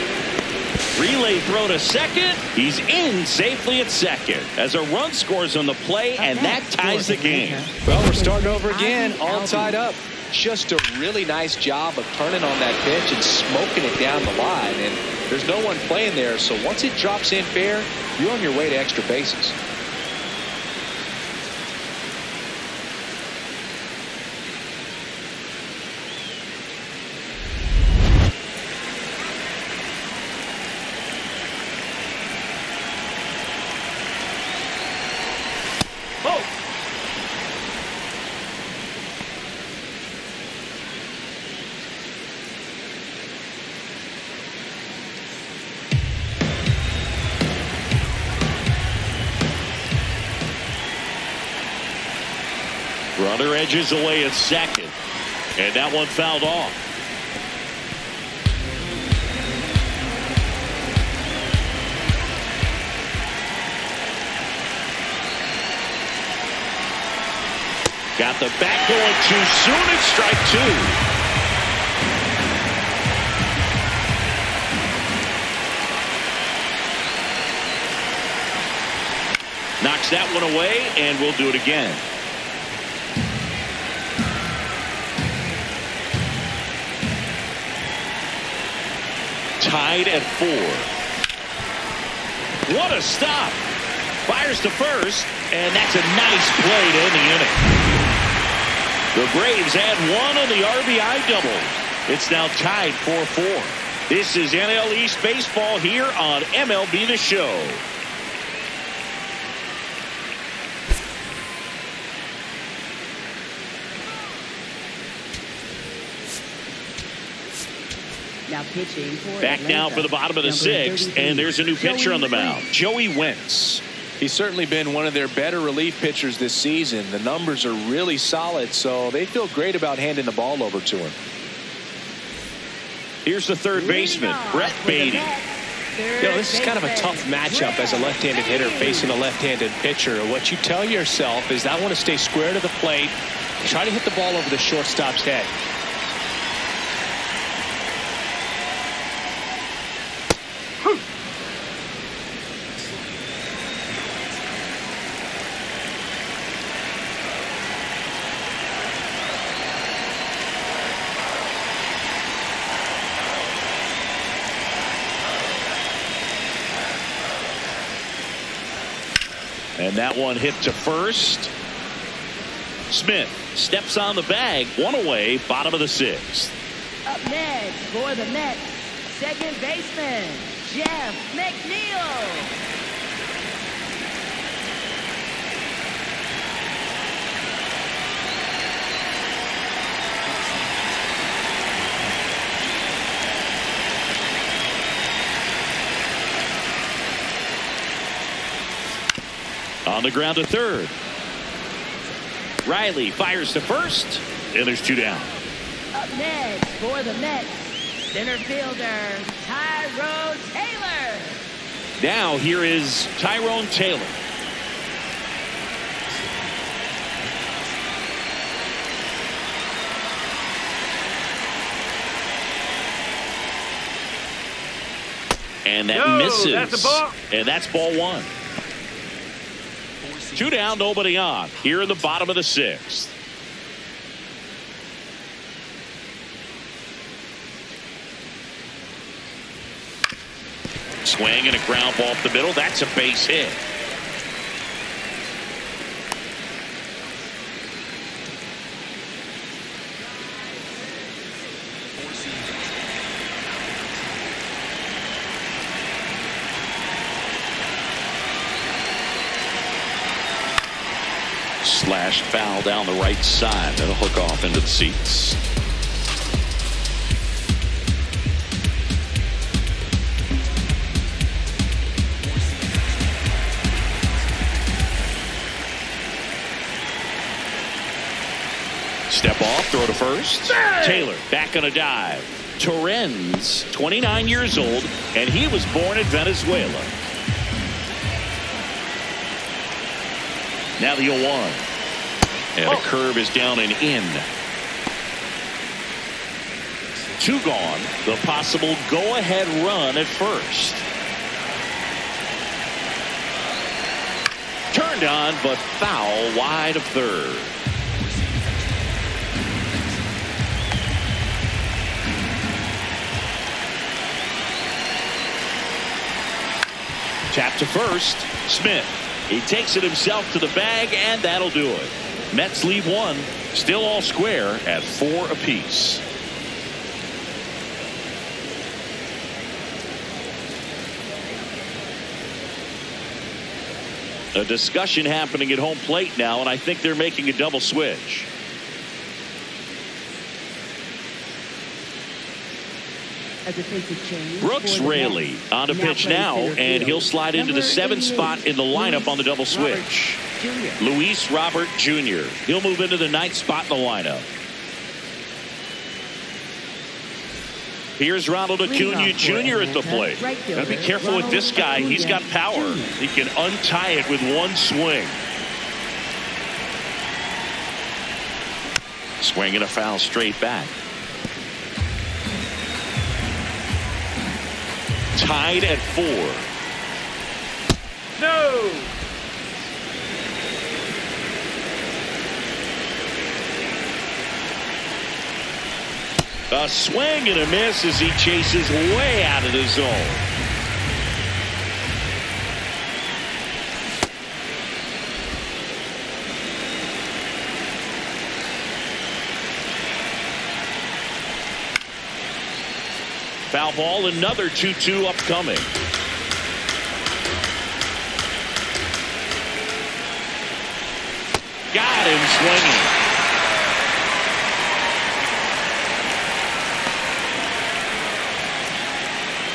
Relay throw to second. He's in safely at second as a run scores on the play, and that ties the game. Well, we're starting over again, all tied up. Just a really nice job of turning on that pitch and smoking it down the line. And there's no one playing there, so once it drops in fair, you're on your way to extra bases. Runner edges away at second, and that one fouled off. Got the bat going too soon. It's strike two. Knocks that one away, and we'll do it again. Tied at 4. What a stop. Fires to first, and that's a nice play to end the inning. The Braves add one on the RBI double. It's now tied 4-4. This is NL East baseball here on MLB The Show. Now pitching for Back now for the bottom of the sixth, and there's a new pitcher on the mound, Joey Wentz. He's certainly been one of their better relief pitchers this season. The numbers are really solid, so they feel great about handing the ball over to him. Here's the third baseman, Brett Beatty. This is kind of a tough matchup as a left-handed hitter facing a left-handed pitcher. What you tell yourself is I want to stay square to the plate, try to hit the ball over the shortstop's head. And that one hit to first. Smith steps on the bag, one away, bottom of the sixth. Up next for the Mets, second baseman, Jeff McNeil. On the ground to third. Riley fires to first, and there's two down. Up next for the Mets, center fielder, Tyrone Taylor. Now here is Tyrone Taylor. And that misses. That's a ball. And that's ball one. Two down, nobody on. Here in the bottom of the sixth. Swing and a ground ball up the middle. That's a base hit. Slash foul down the right side. That'll hook off into the seats. Step off, throw to first. Taylor back on a dive. Torrens, 29 years old, and he was born in Venezuela. Now the 0-1. And a curve is down and in. Two gone. The possible go-ahead run at first. Turned on, but foul wide of third. Tap to first. Smith. He takes it himself to the bag, and that'll do it. Mets leave one. Still all square at 4 apiece. A discussion happening at home plate now, and I think they're making a double switch. Brooks Raley on to pitch now, and he'll slide into the 7th spot in the lineup on the double switch. Luis Robert Jr. He'll move into the 9th spot in the lineup. Here's Ronald Acuna Jr. at the plate. Gotta be careful with this guy. He's got power. He can untie it with one swing. Swing and a foul straight back. Tied at 4. No. A swing and a miss as he chases way out of the zone. Foul ball, another 2-2 upcoming. Got him swinging.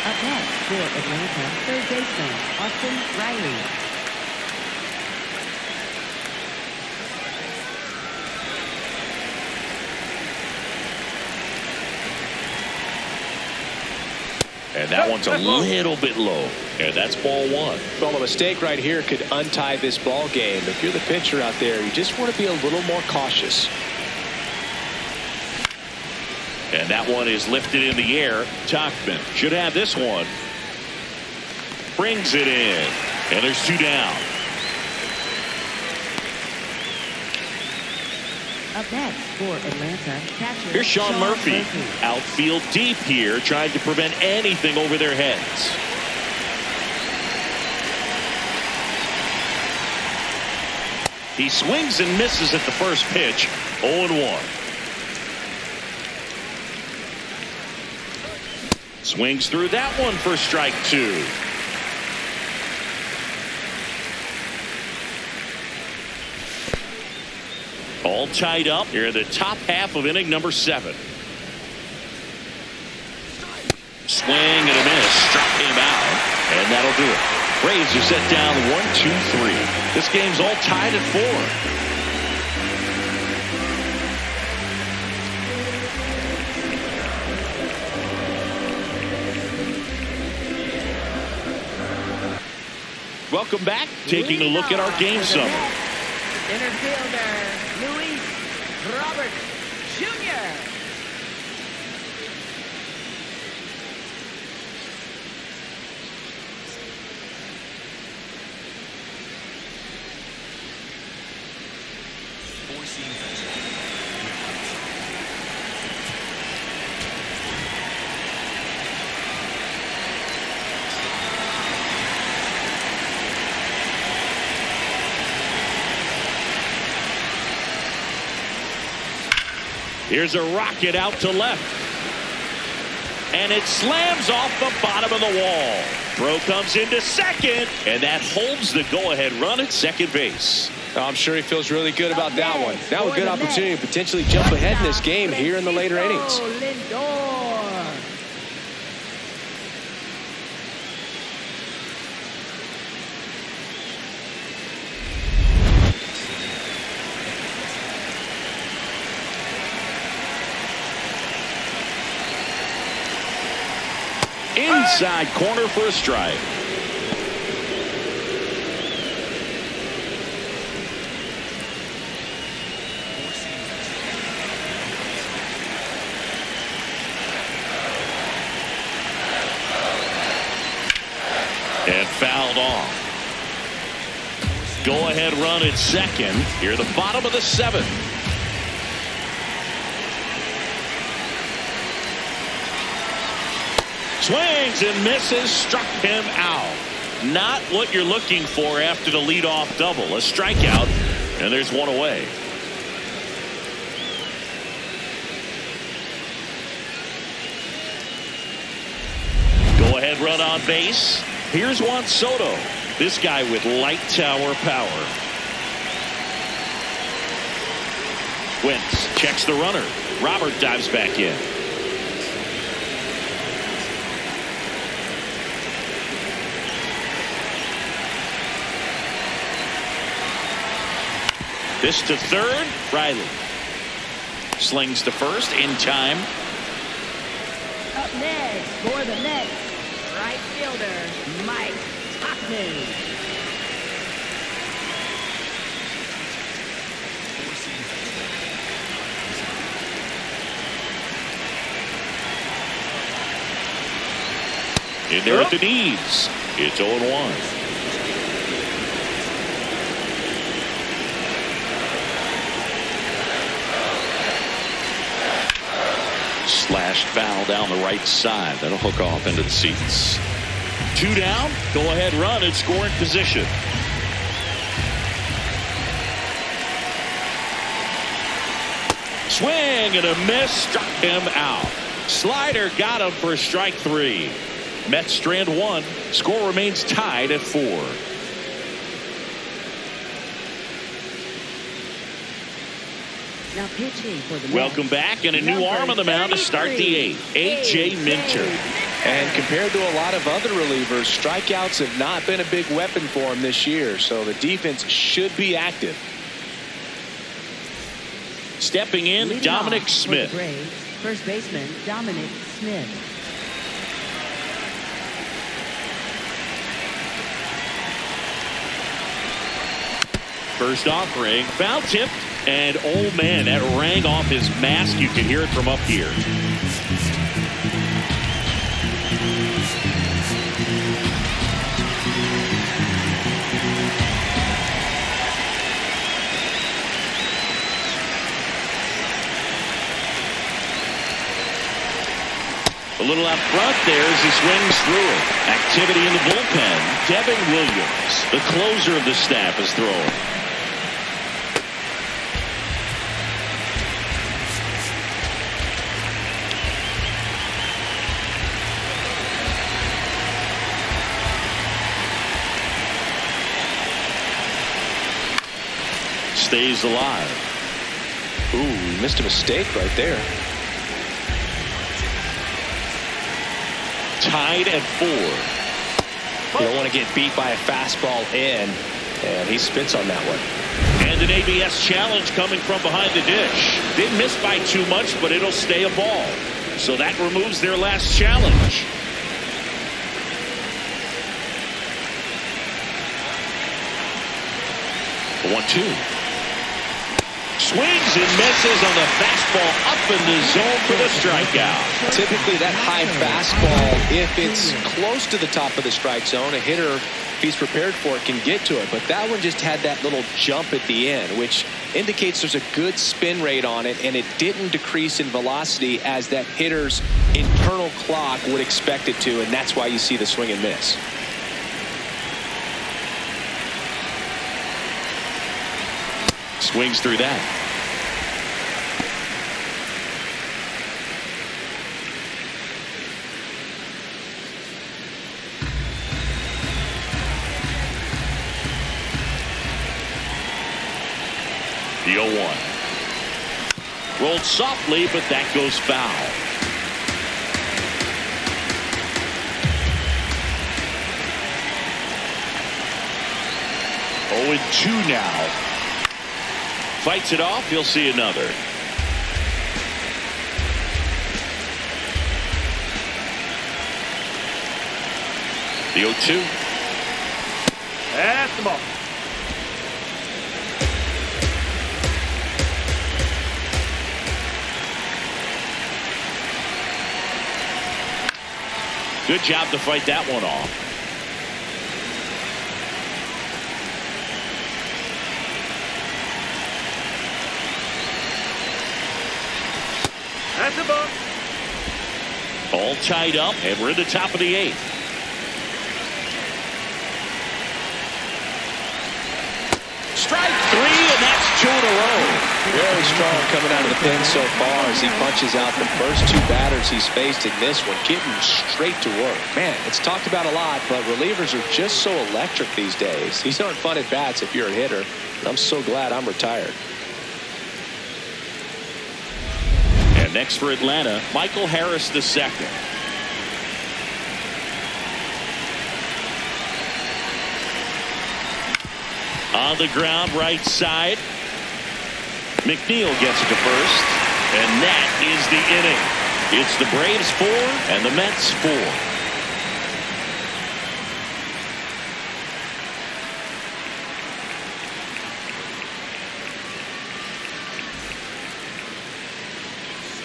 Up next for Atlanta, third baseman, Austin Riley. And that one's a little bit low. And that's ball one. Well, a mistake right here could untie this ball game. If you're the pitcher out there, you just want to be a little more cautious. And that one is lifted in the air. Tachman should have this one. Brings it in. And there's two down. Up next for Atlanta, catcher Here's Sean Murphy. Outfield deep here, trying to prevent anything over their heads. He swings and misses at the first pitch. 0-1. Swings through that one for strike two. All tied up here in the top half of inning number 7. Swing and a miss. Struck him out. And that'll do it. Braves are set down 1-2-3. This game's all tied at 4. Welcome back. Taking a look at our game summary. Center fielder, Luis Robert Jr. Here's a rocket out to left. And it slams off the bottom of the wall. Throw comes into second. And that holds the go-ahead run at second base. I'm sure he feels really good about that one. Now a good opportunity to potentially jump ahead in this game here in the later innings. Inside corner for a strike. And fouled off. Go ahead run at second. Here the bottom of the 7th. Swings and misses, struck him out. Not what you're looking for after the leadoff double. A strikeout, and there's one away. Go ahead run on base. Here's Juan Soto. This guy with light tower power. Wentz checks the runner. Robert dives back in. This to third. Riley slings to first in time. Up next for the Mets, right fielder Mike Tachman. In there at the knees. It's 0-1. Slashed foul down the right side. That'll hook off into the seats. 2 down. Go ahead run in scoring position. Swing and a miss. Struck him out. Slider got him for strike 3. Mets strand 1. Score remains tied at 4. Now pitching for the Welcome back, and a new arm on the mound to start the 8th. A.J. Minter. And compared to a lot of other relievers, strikeouts have not been a big weapon for him this year, so the defense should be active. Stepping in, Leading Dominic off for Smith. the Braves, first baseman Dominic Smith. First offering, foul tip, and oh man, that rang off his mask. You can hear it from up here. A little out front there as he swings through it. Activity in the bullpen. Devin Williams, the closer of the staff, is throwing. Stays alive. Ooh, missed a mistake right there. Tied at 4. You don't want to get beat by a fastball in, and he spits on that one. And an ABS challenge coming from behind the dish. Didn't miss by too much, but it'll stay a ball. So that removes their last challenge. The 1-2. Swings and misses on the fastball up in the zone for the strikeout. Typically that high fastball, if it's close to the top of the strike zone, a hitter, if he's prepared for it, can get to it. But that one just had that little jump at the end, which indicates there's a good spin rate on it, and it didn't decrease in velocity as that hitter's internal clock would expect it to, and that's why you see the swing and miss. Swings through that. The 0-1. Rolled softly, but that goes foul. Oh, and 2 now. Fights it off. You'll see another. The 0-2. That's the ball. Good job to fight that one off. That's the ball. All tied up, and we're in the top of the 8th. Strike 3, and that's 2 in a row. Very strong coming out of the pen so far as he punches out the first 2 batters he's faced in this one, getting straight to work. Man, it's talked about a lot, but relievers are just so electric these days. These aren't fun at bats if you're a hitter. I'm so glad I'm retired. And next for Atlanta, Michael Harris II. On the ground, right side. McNeil gets it to first, and that is the inning. It's the Braves 4 and the Mets 4.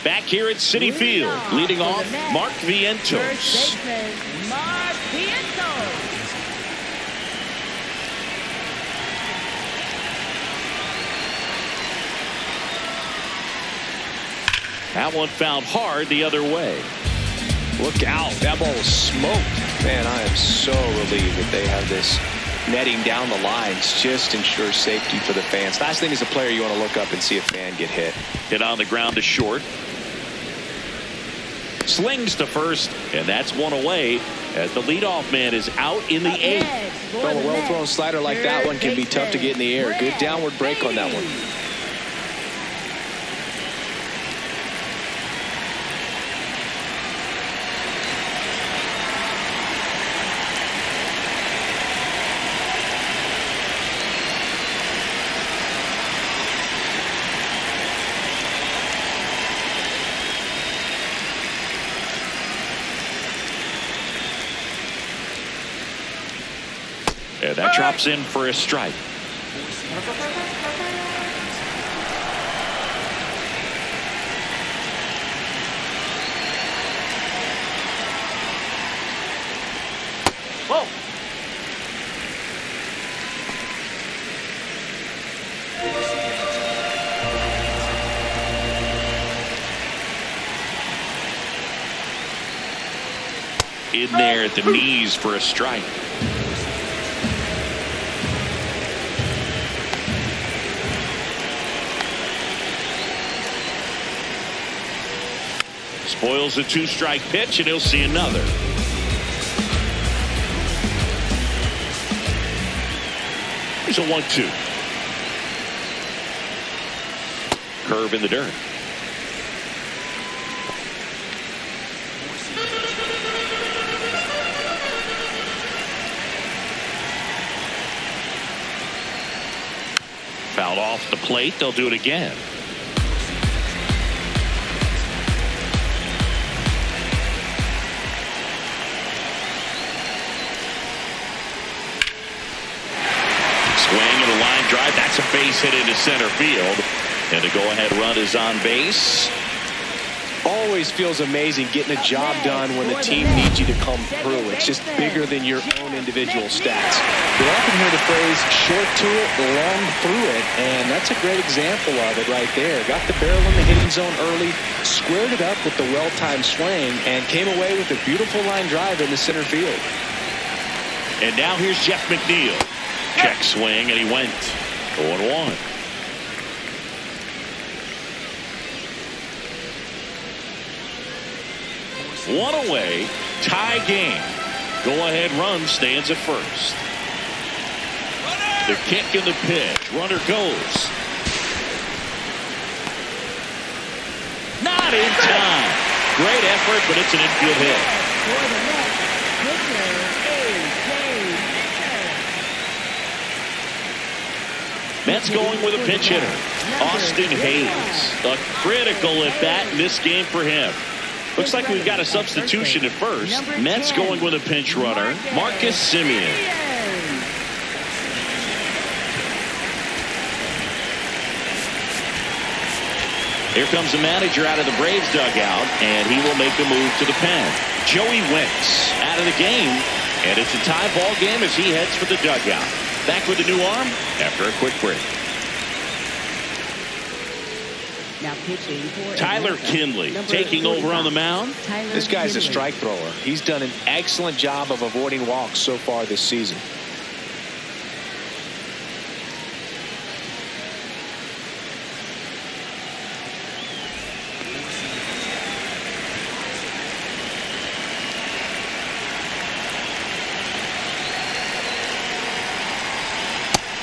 Back here at Citi Field, leading off, Mark Vientos. First baseman, Mark Vientos. That one fouled hard the other way. Look out. That ball was smoked. Man, I am so relieved that they have this netting down the lines. Just ensures safety for the fans. Last thing as a player, you want to look up and see a fan get hit. Hit on the ground to short. Slings to first, and that's one away as the leadoff man is out in the 8th. Well, a well-thrown slider like that one can be tough to get in the air. Good downward break on that one. And that drops in for a strike. Whoa. In there at the knees for a strike. Spoils a 2-strike pitch, and he'll see another. Here's a 1-2. Curve in the dirt. Fouled off the plate. They'll do it again. Swing and a line drive. That's a base hit into center field. And the go-ahead run is on base. Always feels amazing getting a job done when the team needs you to come through. It's just bigger than your own individual stats. You often hear the phrase short to it, long through it, and that's a great example of it right there. Got the barrel in the hitting zone early, squared it up with the well-timed swing, and came away with a beautiful line drive in the center field. And now here's Jeff McNeil. Check swing, and he went 0-1. One away, tie game. Go-ahead run stands at first. The kick and the pitch. Runner goes. Not in time. Great effort, but it's an infield hit. For the Mets, pitcher A.J. Mets going with a pinch hitter. Austin Hayes. A critical at bat in this game for him. Looks like we've got a substitution at first. Mets going with a pinch runner, Marcus Semien. Here comes the manager out of the Braves dugout, and he will make a move to the pen. Joey Wentz out of the game, and it's a tie ball game as he heads for the dugout. Back with a new arm after a quick break. Now pitching for Tyler Kinley taking over on the mound. This guy's a strike thrower. He's done an excellent job of avoiding walks so far this season.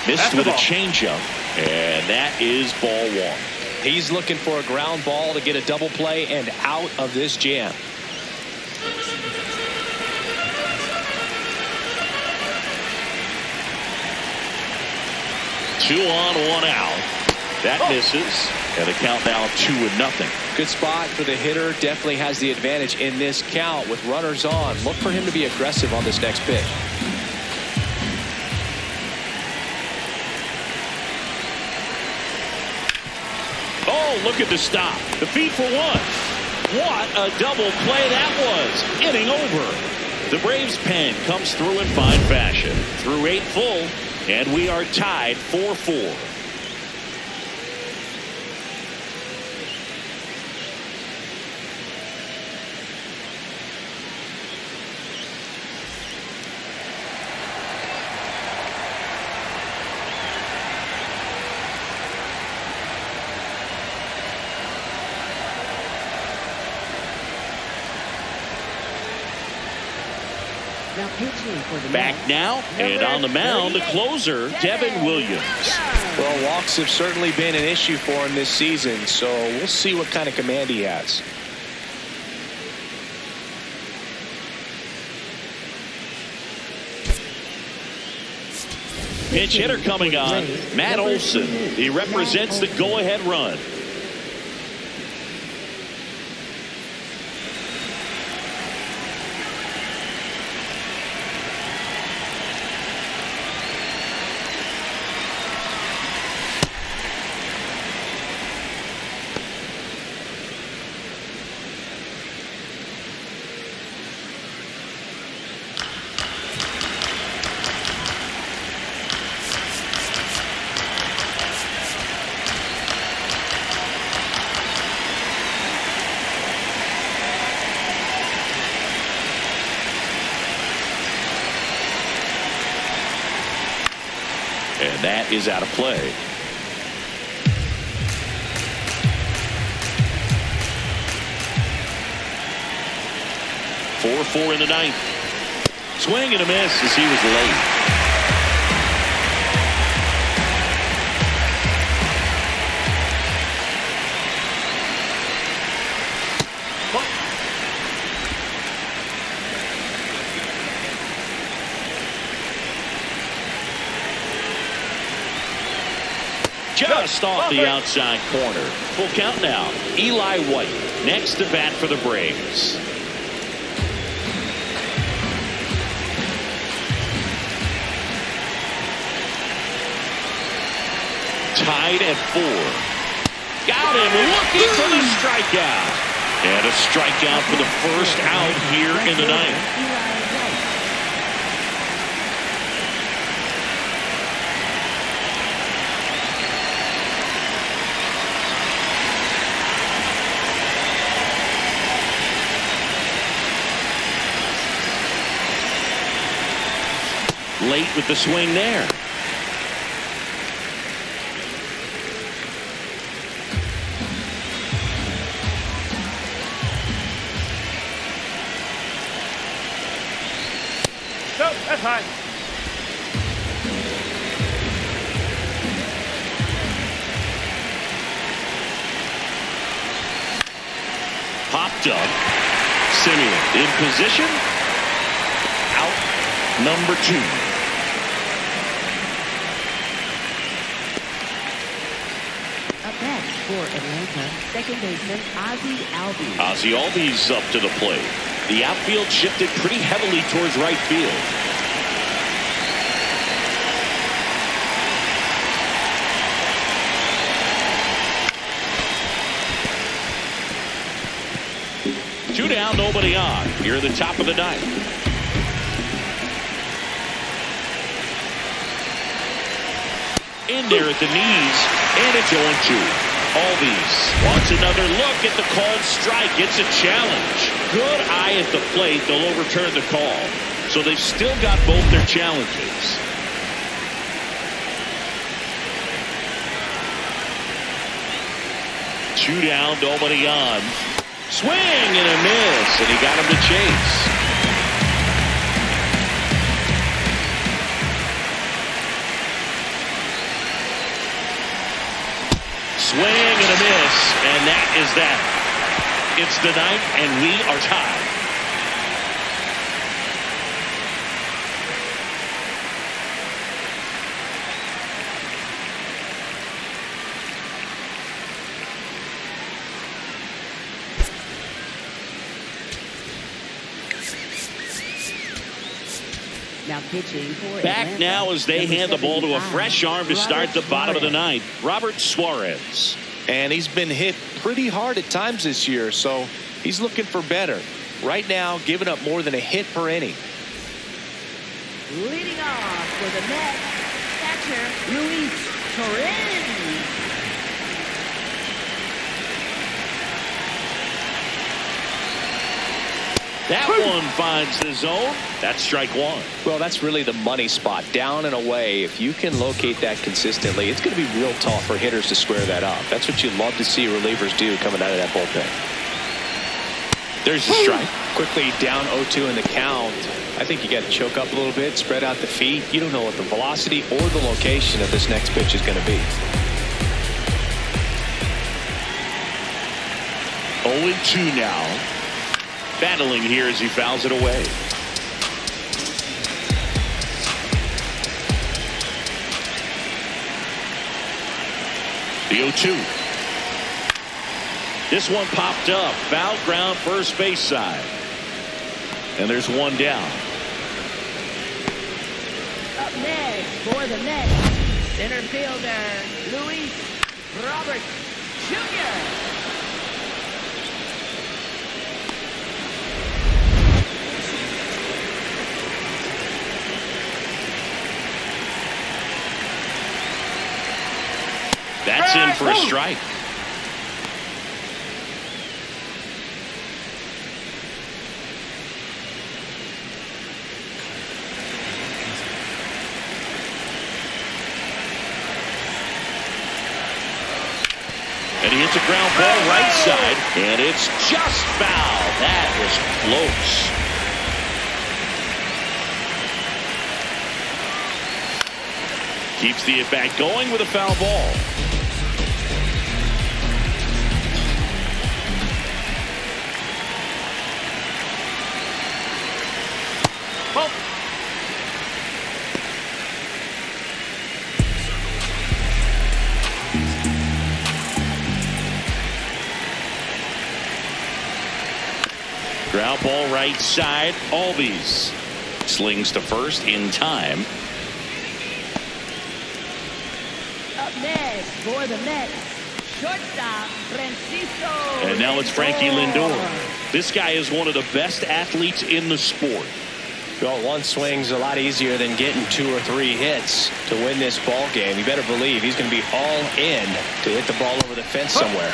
Missed with a changeup, and that is ball one. He's looking for a ground ball to get a double play and out of this jam. Two on, one out. That misses, and the count now 2-0. Good spot for the hitter. Definitely has the advantage in this count with runners on. Look for him to be aggressive on this next pitch. Oh, look at the stop. The feed for one. What a double play that was. Inning over. The Braves pen comes through in fine fashion. Through 8 full, and we are tied 4-4. Now pitching for the Back Mets, now, and on the mound, the closer, Devin Williams. Well, walks have certainly been an issue for him this season, so we'll see what kind of command he has. Pinch hitter coming on, Matt Olson. He represents the go-ahead run. that is out of play. 4-4 in the ninth. Swing and a miss as he was late. Just off the outside corner. Full count now. Eli White next to bat for the Braves. Tied at 4. Got him looking for the strikeout. And a strikeout for the first out here in the ninth. Late with the swing there. No, that's high. Popped up. Simeon in position. Out number 2. Up next for Atlanta, second baseman Ozzie Albies. Ozzie Albies up to the plate. The outfield shifted pretty heavily towards right field. Two down, nobody on. Here at the top of the ninth. In there at the knees, and it's 0-2. Albies wants another look at the called strike. It's a challenge. Good eye at the plate. They'll overturn the call. So they've still got both their challenges. Two down, nobody on. Swing and a miss, and he got him to chase. Swing and a miss, and that is that. It's the ninth, and we are tied. Now pitching for Back Atlanta, now as they number hand the ball to a 75, fresh arm to start the Robert bottom of the Suarez. ninth. Robert Suarez. And he's been hit pretty hard at times this year, so he's looking for better. Right now, giving up more than a hit per inning. Leading off for the Mets, catcher Luis Torres. That one finds the zone. That's strike 1. Well, that's really the money spot. Down and away. If you can locate that consistently, it's going to be real tough for hitters to square that up. That's what you love to see relievers do coming out of that bullpen. There's a strike. Quickly down 0-2 in the count. I think you got to choke up a little bit, spread out the feet. You don't know what the velocity or the location of this next pitch is going to be. 0-2 now. Battling here as he fouls it away. The 0-2. This one popped up. Foul ground first base side. And there's one down. Up next for the Mets, center fielder Luis Robert Jr. That's in for a strike. And he hits a ground ball right side, and it's just foul. That was close. Keeps the at-bat going with a foul ball. Oh. Ground ball right side. Albies slings to first in time. Up next for the Mets, shortstop Francisco. And now it's Frankie Lindor. This guy is one of the best athletes in the sport. Well, one swing's a lot easier than getting 2 or 3 hits to win this ball game. You better believe he's going to be all in to hit the ball over the fence somewhere.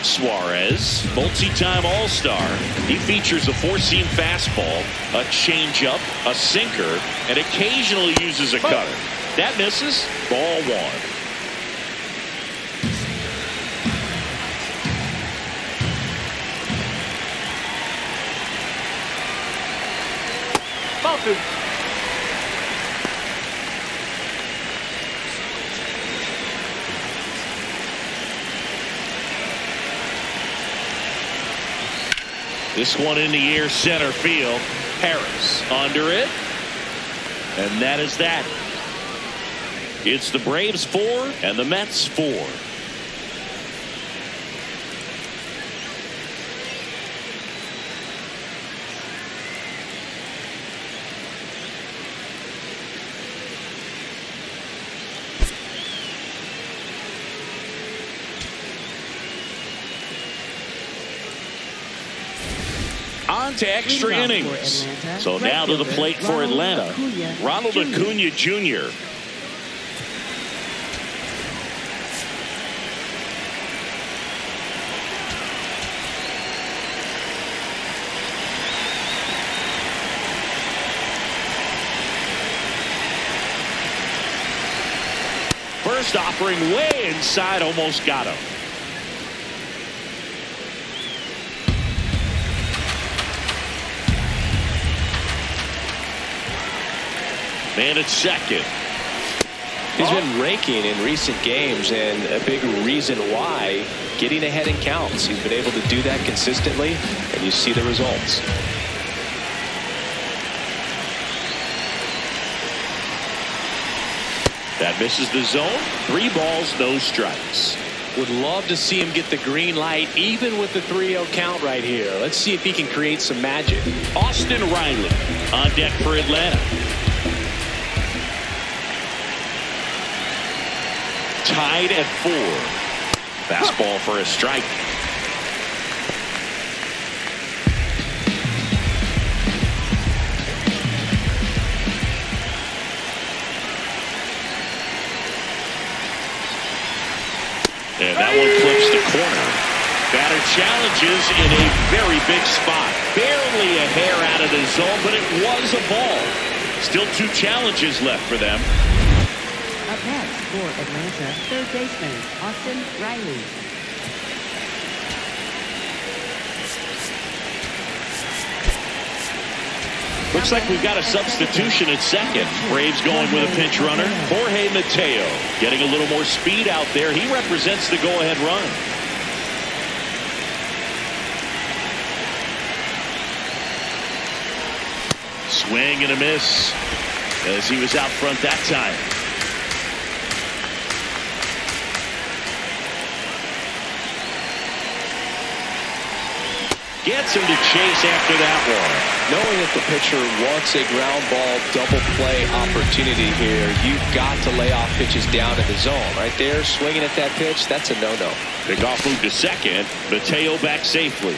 Suarez, multi-time All-Star. He features a 4-seam fastball, a changeup, a sinker, and occasionally uses a cutter. That misses. Ball 1. Ball 2. This one in the air, center field. Harris under it. And that is that. It's the Braves 4 and the Mets 4. On to extra innings. So now to the plate for Atlanta. Ronald Acuna Jr. First offering way inside, almost got him. Man at second. He's been raking in recent games, and a big reason why, getting ahead in counts. He's been able to do that consistently, and you see the results. That misses the zone. 3 balls, no strikes. Would love to see him get the green light, even with the 3-0 count right here. Let's see if he can create some magic. Austin Riley on deck for Atlanta. Tied at 4. Fastball for a strike. And that one clips the corner. Batter challenges in a very big spot. Barely a hair out of the zone, but it was a ball. Still 2 challenges left for them. Up next for Atlanta, third baseman Austin Riley. Looks like we've got a substitution at second. Braves going with a pinch runner. Jorge Mateo getting a little more speed out there. He represents the go-ahead run. Swing and a miss as he was out front that time. Gets him to chase after that one. Knowing that the pitcher wants a ground ball double play opportunity here, you've got to lay off pitches down in the zone. Right there, swinging at that pitch, that's a no-no. Pickoff move to second. Mateo back safely.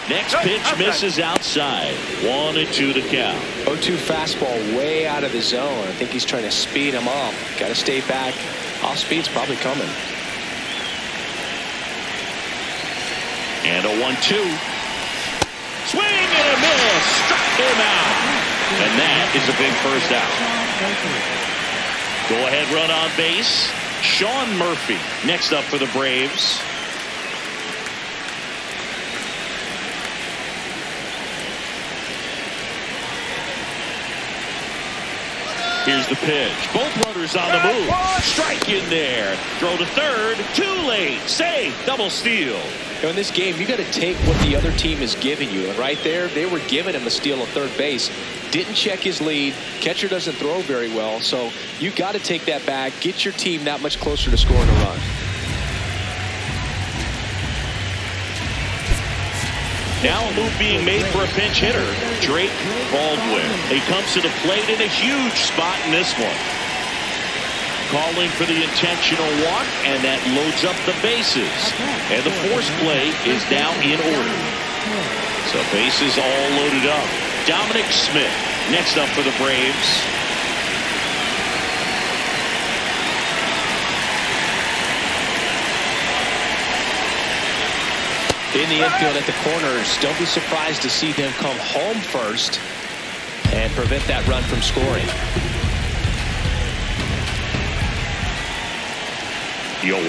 Next pitch misses outside. 1-2 the count. 0-2 fastball way out of the zone. I think he's trying to speed him up. Got to stay back. Off speed's probably coming. And a 1-2. Swing and a miss. Struck him out. And that is a big first out. Go ahead run on base. Sean Murphy next up for the Braves. Here's the pitch. Both runners on the move. Strike in there. Throw to third. Too late. Save. Double steal. In this game, you got to take what the other team is giving you. And right there, they were giving him a steal at third base. Didn't check his lead. Catcher doesn't throw very well. So you got to take that back. Get your team that much closer to scoring a run. Now a move being made for a pinch hitter, Drake Baldwin. He comes to the plate in a huge spot in this one. Calling for the intentional walk, and that loads up the bases. And the force play is now in order. So bases all loaded up. Dominic Smith next up for the Braves. In the infield at the corners, don't be surprised to see them come home first and prevent that run from scoring. 0-1.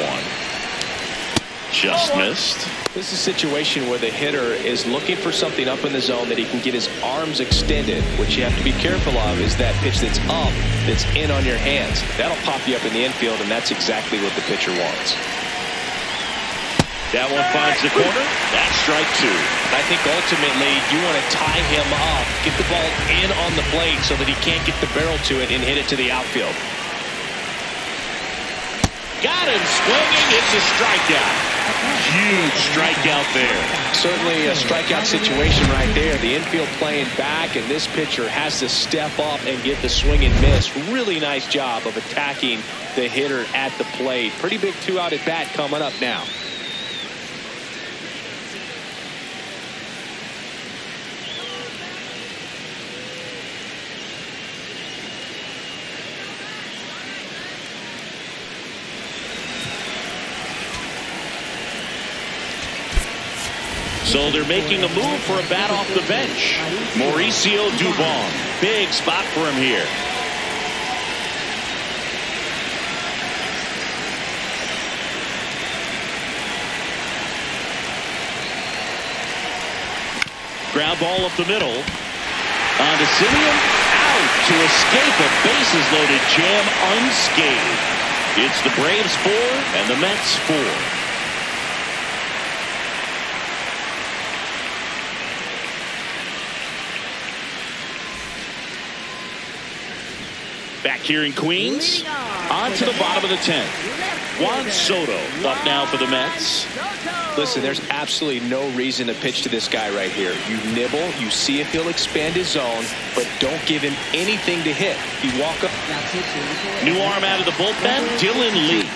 Just missed. This is a situation where the hitter is looking for something up in the zone that he can get his arms extended. What you have to be careful of is that pitch that's up, that's in on your hands. That'll pop you up in the infield, and that's exactly what the pitcher wants. That one finds the corner. That's strike two. I think ultimately you want to tie him up, get the ball in on the plate so that he can't get the barrel to it and hit it to the outfield. Got him swinging. It's a strikeout. Huge strikeout there. Certainly a strikeout situation right there. The infield playing back, and this pitcher has to step up and get the swing and miss. Really nice job of attacking the hitter at the plate. Pretty big two-out at bat coming up now. So they're making a move for a bat off the bench. Mauricio Dubon. Big spot for him here. Ground ball up the middle. On to Simeon. Out to escape a bases loaded jam unscathed. It's the Braves 4 and the Mets 4. Back here in Queens, on to the bottom of the 10th. Juan Soto up now for the Mets. Listen, there's absolutely no reason to pitch to this guy right here. You nibble, you see if he'll expand his zone, but don't give him anything to hit. You walk up. New arm out of the bullpen, Dylan Lee.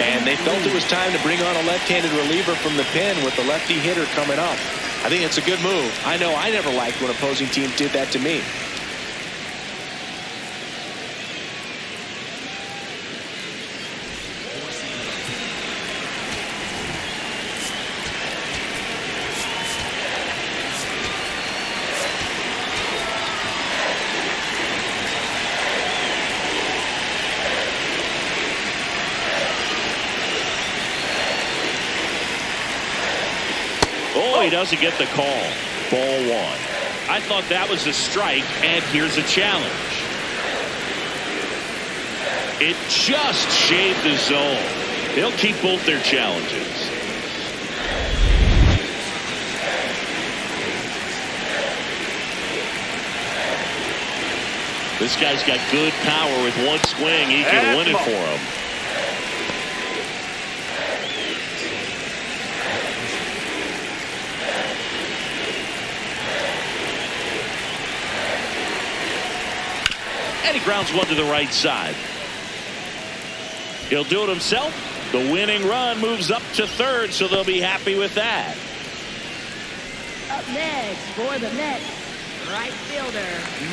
And they felt it was time to bring on a left-handed reliever from the pen with the lefty hitter coming up. I think it's a good move. I know I never liked when opposing teams did that to me. Oh, he doesn't get the call. Ball one. I thought that was a strike, and here's a challenge. It just shaved the zone. They'll keep both their challenges. This guy's got good power. With one swing, he can win it for him. And he grounds one to the right side. He'll do it himself. The winning run moves up to third, so they'll be happy with that. Up next for the Mets, right fielder,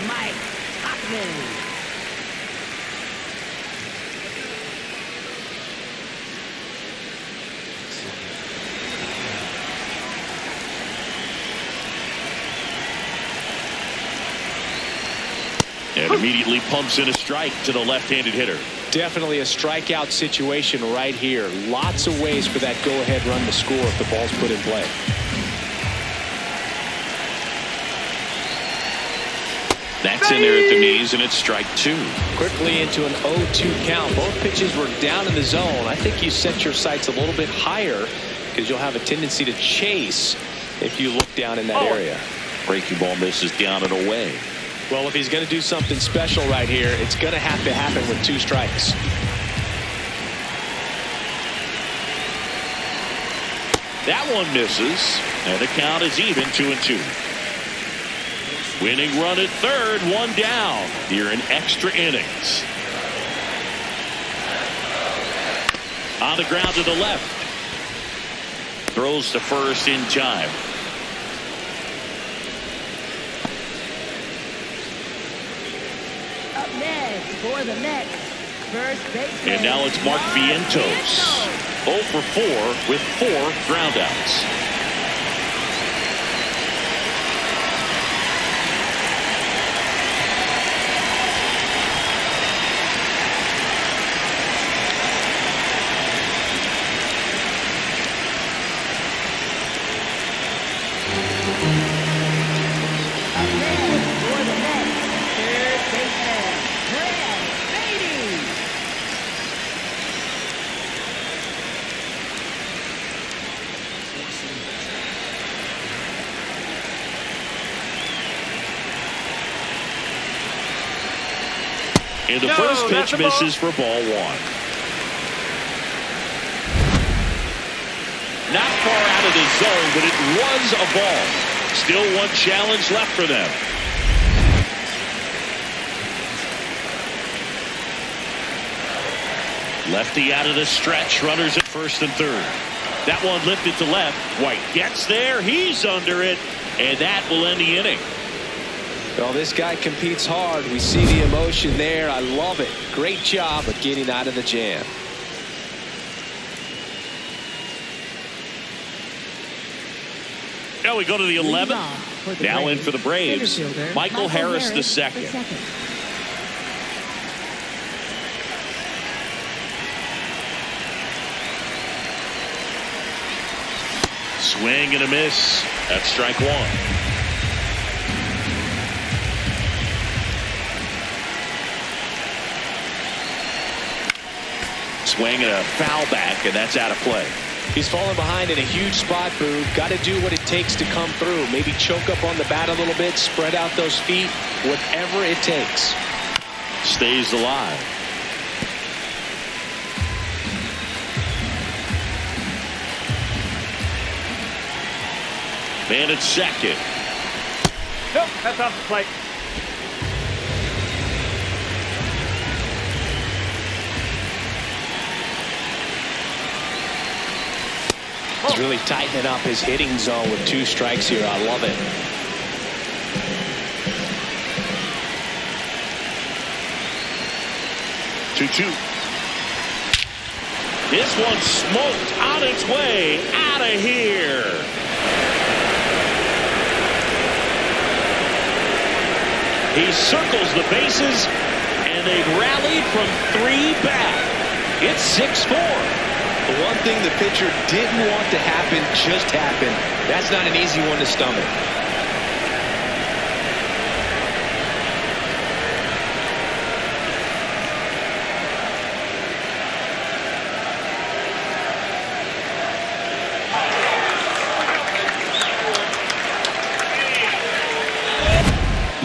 Mike Hoffman. And immediately pumps in a strike to the left-handed hitter. Definitely a strikeout situation right here. Lots of ways for that go-ahead run to score if the ball's put in play. That's in there at the knees, and it's strike two. Quickly into an 0-2 count. Both pitches were down in the zone. I think you set your sights a little bit higher because you'll have a tendency to chase if you look down in that area. Breaking ball misses down and away. Well, if he's going to do something special right here, it's going to have to happen with 2 strikes. That one misses, and the count is even 2-2. Winning run at third, 1 down here in extra innings. On the ground to the left. Throws to first in time. Up next for the Mets, first baseman. And now it's Mark Vientos. 0 for 4 with 4 groundouts. And the first pitch misses for ball 1. Not far out of the zone, but it was a ball. Still 1 challenge left for them. Lefty out of the stretch. Runners at first and third. That one lifted to left. White gets there. He's under it. And that will end the inning. Well, this guy competes hard. We see the emotion there. I love it. Great job of getting out of the jam. Now we go to the 11th. Now in for the Braves, Michael Harris II. Swing and a miss. That's strike 1. Swing and a foul back, and that's out of play. He's fallen behind in a huge spot, Boo. Got to do what it takes to come through. Maybe choke up on the bat a little bit, spread out those feet, whatever it takes. Stays alive. Man at second. Nope, that's off the plate. He's really tightening up his hitting zone with 2 strikes here. I love it. Two. This one smoked on its way out of here. He circles the bases, and they've rallied from 3 back. It's 6-4. The one thing the pitcher didn't want to happen just happened. That's not an easy one to stomach.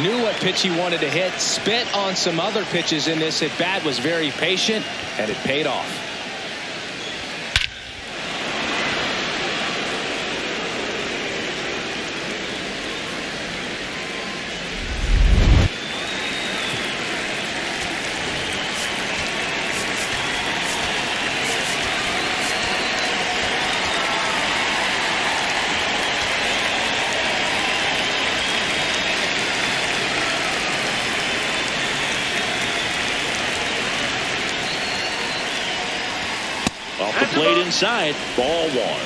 Knew what pitch he wanted to hit, spent on some other pitches in this at bat, was very patient, and it paid off. wrong side. Ball one.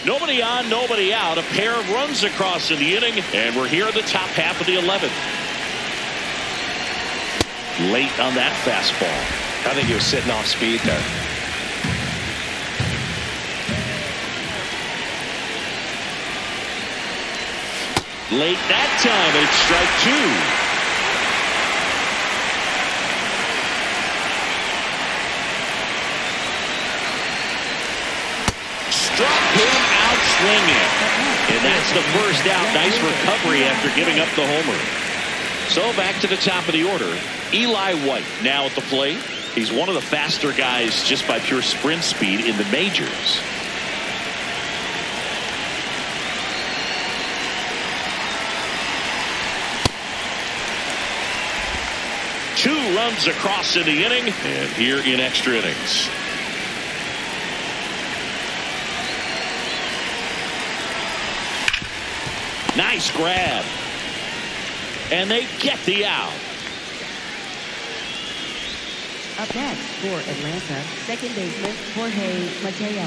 Nobody on, nobody out. A pair of runs across in the inning, and we're here at the top half of the 11th. Late on that fastball. I think he was sitting off speed there. Late that time, and it's strike two. Struck him out swinging. And that's the first out. Nice recovery after giving up the homer. So back to the top of the order. Eli White now at the plate. He's one of the faster guys just by pure sprint speed in the majors. Two runs across in the inning, and here in extra innings. Nice grab. And they get the out. Up next for Atlanta, second baseman Jorge Mateo.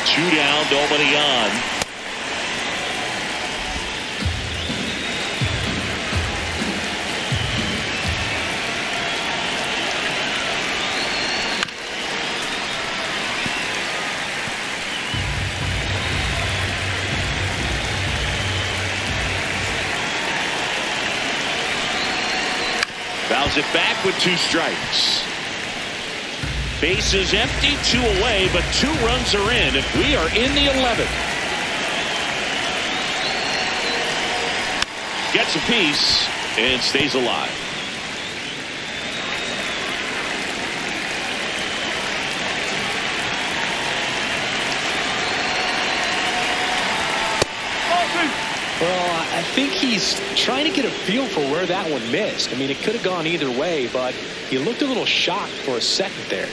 Two down, nobody on. Fouls it back with two strikes. Base is empty, two away, but two runs are in, and we are in the 11th. Gets a piece and stays alive. Well, I think he's trying to get a feel for where that one missed. I mean, it could have gone either way, but he looked a little shocked for a second there.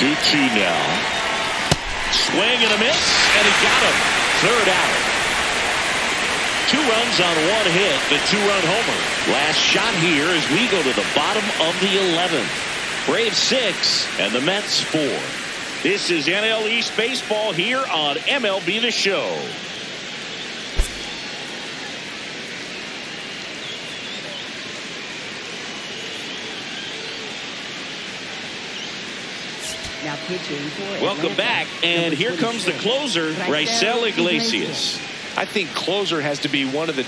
2-2 now. Swing and a miss, and he got him. Third out. 2 runs on 1 hit, the 2-run homer. Last shot here as we go to the bottom of the 11th. Braves 6 and the Mets 4. This is NL East baseball here on MLB The Show. Now pitching for Welcome Atlanta, back, and here comes the closer, Raisel Iglesias. I think closer has to be one of the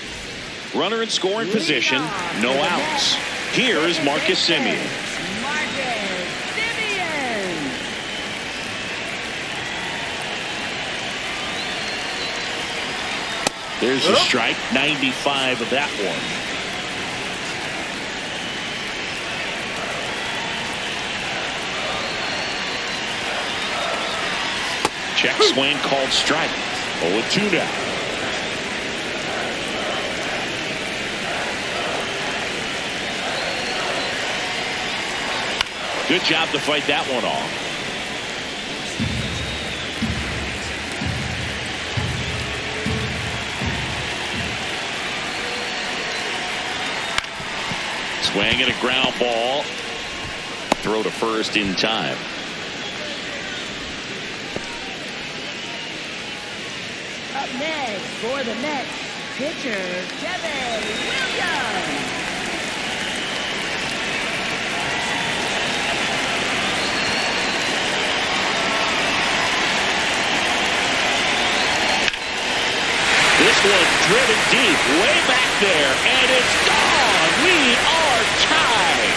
runner in scoring position, no outs. Here is Marcus Semien. There's a strike, 95 of that one. Check swing called strike. 0-2 now. Good job to fight that one off. Swing and a ground ball. Throw to first in time. Up next for the Mets, pitcher Kevin Williams. This one driven deep, way back there, and it's gone. We are tied.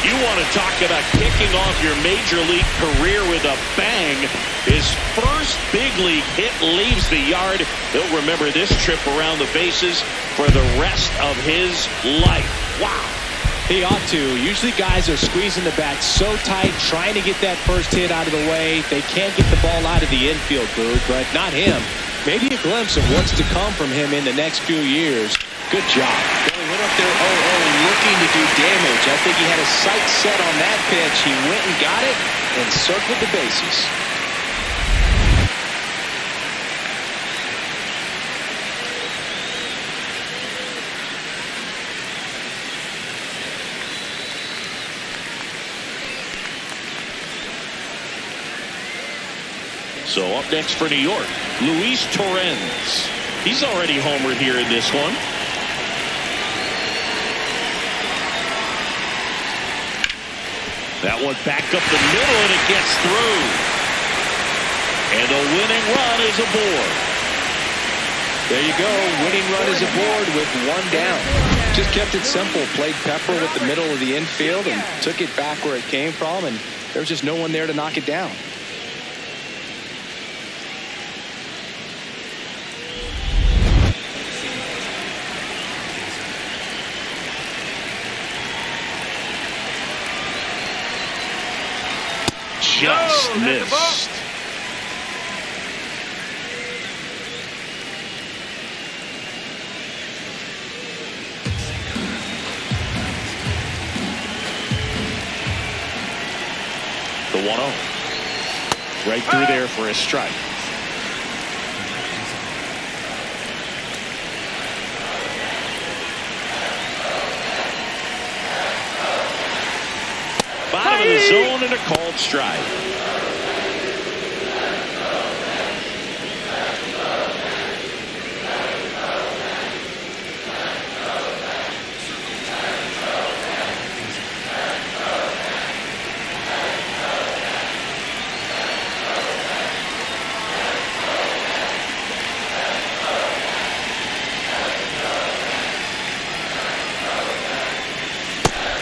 You want to talk about kicking off your major league career with a bang. His first big league hit leaves the yard. He'll remember this trip around the bases for the rest of his life. Wow. He ought to. Usually guys are squeezing the bat so tight, trying to get that first hit out of the way. They can't get the ball out of the infield, Boog, but not him. Maybe a glimpse of what's to come from him in the next few years. Good job. Well, he went up there 0-0 looking to do damage. I think he had his sights set on that pitch. He went and got it and circled the bases. So up next for New York, Luis Torrens. He's already homered here in this one. That one back up the middle, and it gets through. And the winning run is aboard. There you go. Winning run is aboard with one down. Just kept it simple. Played pepper with the middle of the infield and took it back where it came from, and there was just no one there to knock it down. Just missed. The 1-0. Right through there for a strike. Bottom of the zone and a called strike.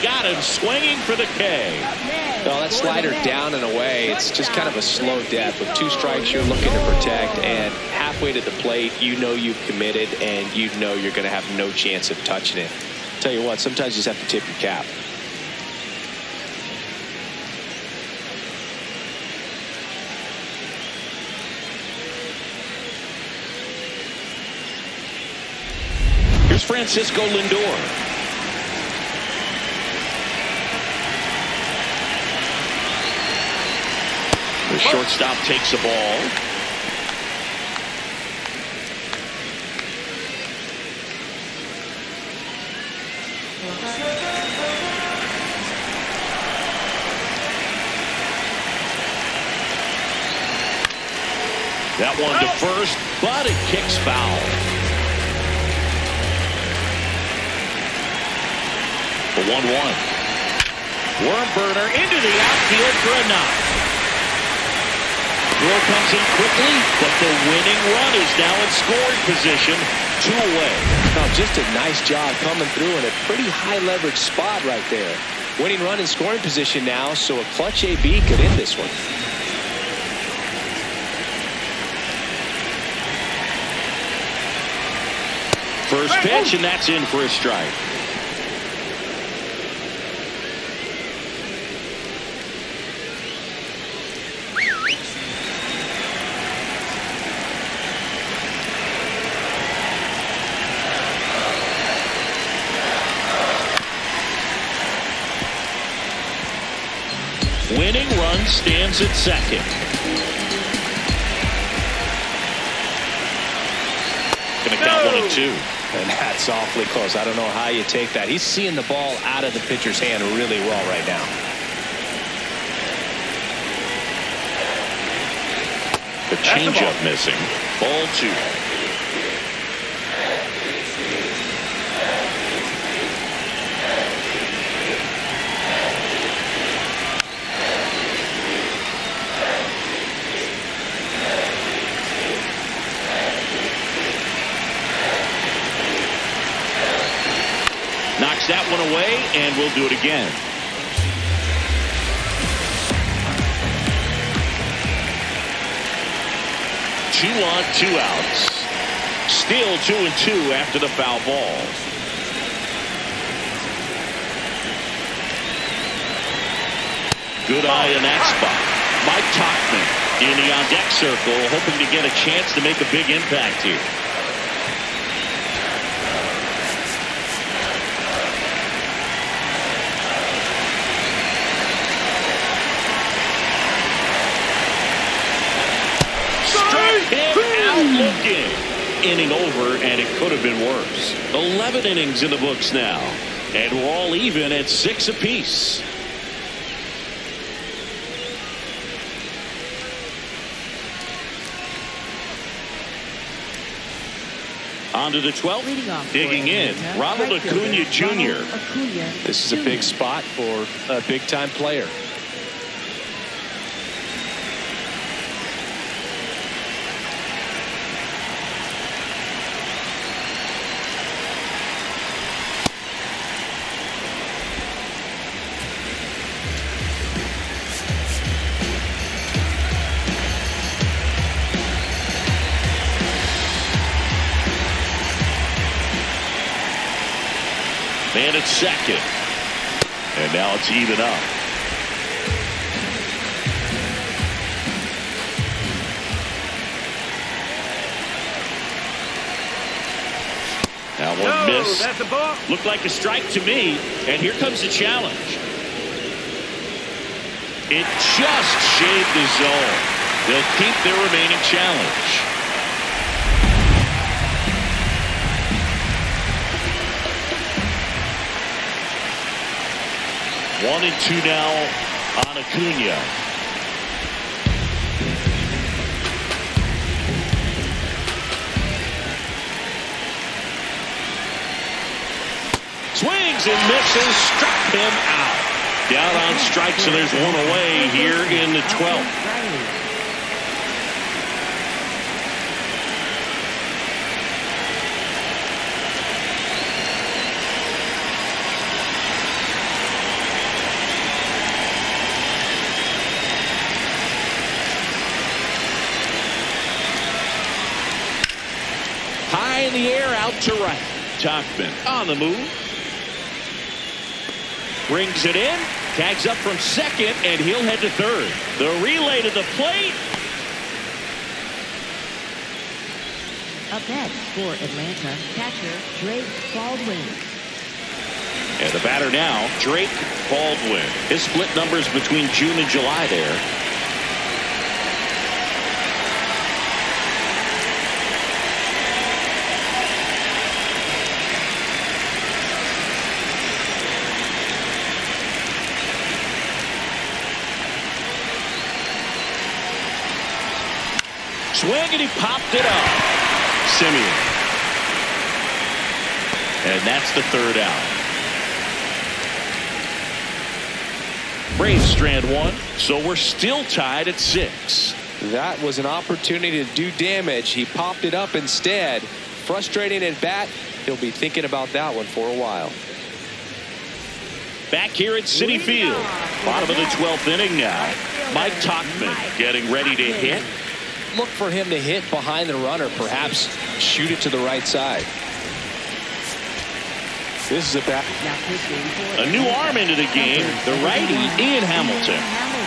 Got him swinging for the K. Well, that slider down and away, it's just kind of a slow death. With 2 strikes, you're looking to protect, and halfway to the plate, you know you've committed, and you know you're going to have no chance of touching it. Tell you what, sometimes you just have to tip your cap. Here's Francisco Lindor. The shortstop takes the ball. That one to first, but it kicks foul. The 1-1. Worm burner into the outfield for a knock. Throw comes in quickly, but the winning run is now in scoring position, 2 away. Now, just a nice job coming through in a pretty high leverage spot right there. Winning run in scoring position now, so a clutch AB could end this one. First pitch, and that's in for a strike. Winning run stands at second. Gonna count 1-2. And that's awfully close. I don't know how you take that. He's seeing the ball out of the pitcher's hand really well right now. The changeup missing. Ball 2. Knocks that one away, and we'll do it again. 2 on, 2 outs. Still 2-2 after the foul ball. Good eye in that spot. Mike Tauchman in the on-deck circle, hoping to get a chance to make a big impact here. Struck him out looking. Inning over, and it could have been worse. 11 innings in the books now, and we're all even at 6 apiece. On to the 12th, digging in, Ronald Acuna Jr. This is a big spot for a big-time player. Man at second. And now it's even up. That one missed. That's a ball. Looked like a strike to me. And here comes the challenge. It just shaved the zone. They'll keep their remaining challenge. One and 2 now on Acuna. Swings and misses, struck him out. Down on strikes, and there's one away here in the 12th. High in the air, out to right. Tauchman on the move. Brings it in. Tags up from second, and he'll head to third. The relay to the plate. Up next for Atlanta, catcher Drake Baldwin. And the batter now, Drake Baldwin. His split numbers between June and July there. Swing, and he popped it up. Simeon. And that's the third out. Braves strand one, so we're still tied at 6. That was an opportunity to do damage. He popped it up instead. Frustrating at bat. He'll be thinking about that one for a while. Back here at Citi Field. Bottom of the 12th inning now. Mike Tauchman getting ready to hit. Look for him to hit behind the runner, perhaps shoot it to the right side. This is a bat. A new arm into the game, the righty, Ian Hamilton.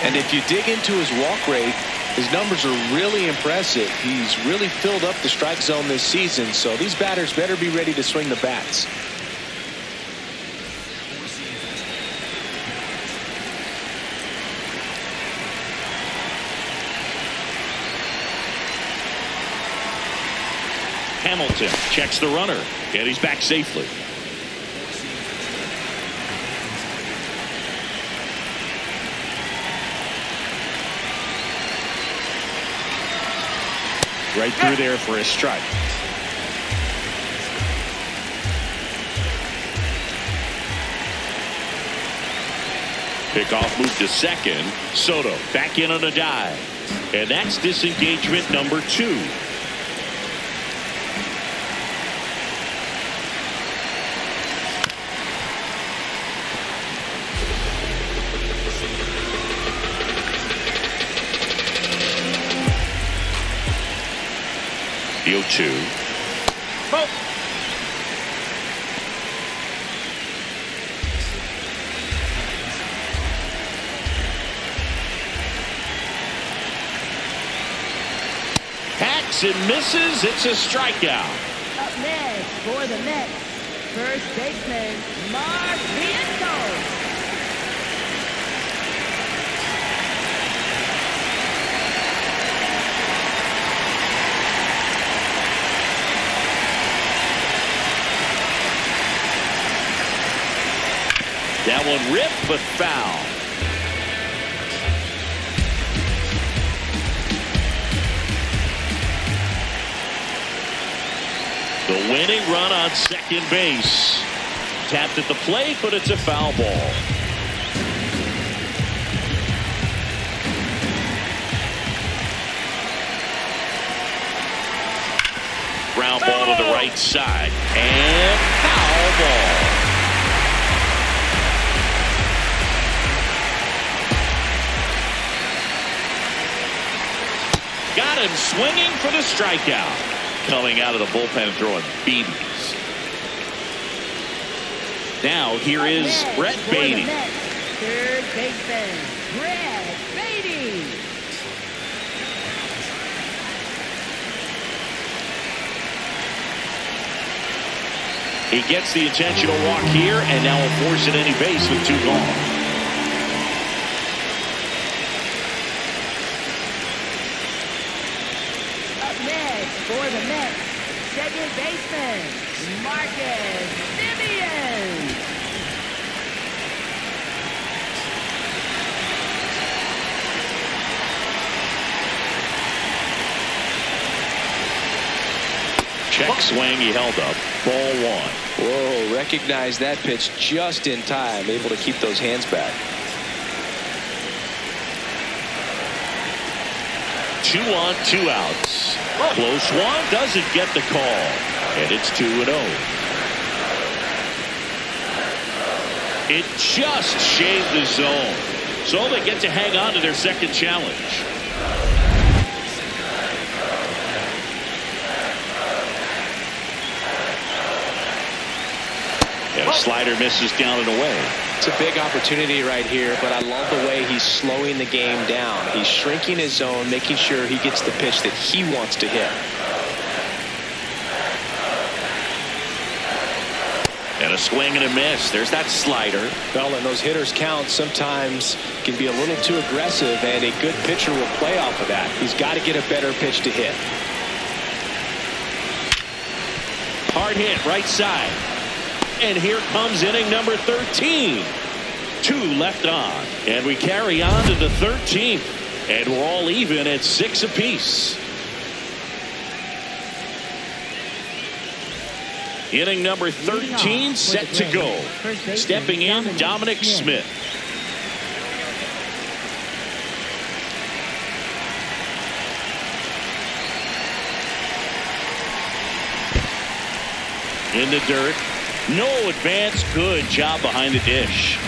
And if you dig into his walk rate, his numbers are really impressive. He's really filled up the strike zone this season, so these batters better be ready to swing the bats. Hamilton checks the runner, and he's back safely. Right through there for a strike. Pickoff move to second. Soto back in on a dive. And that's disengagement number 2. The 0-2. Oh. Hacks and misses. It's a strikeout. Up next for the Mets, first baseman, Mark Vientos. That one ripped but foul. The winning run on second base. Tapped at the plate, but it's a foul ball. Ground ball to the right side. And foul ball. Got him swinging for the strikeout. Coming out of the bullpen and throwing BBs. Now here is Brett Beatty. Third baseman, Brett Beatty. He gets the intentional walk here, and now will force it any base with 2 gone. For the Mets, second baseman, Marcus Semien. Check swing, he held up. Ball 1. Whoa, recognize that pitch just in time, able to keep those hands back. 2 on, 2 outs. Close one, doesn't get the call. And it's 2-0. It just shaved the zone. So they get to hang on to their second challenge. And a slider misses down and away. It's a big opportunity right here, but I love the way he's slowing the game down. He's shrinking his zone, making sure he gets the pitch that he wants to hit. And a swing and a miss. There's that slider. Well, and those hitters count sometimes can be a little too aggressive, and a good pitcher will play off of that. He's got to get a better pitch to hit. Hard hit, right side. And here comes inning number 13. 2 left on. And we carry on to the 13th. And we're all even at 6 apiece. Inning number 13 set to go. Stepping in, Dominic Smith. In the dirt. No advance. Good job behind the dish.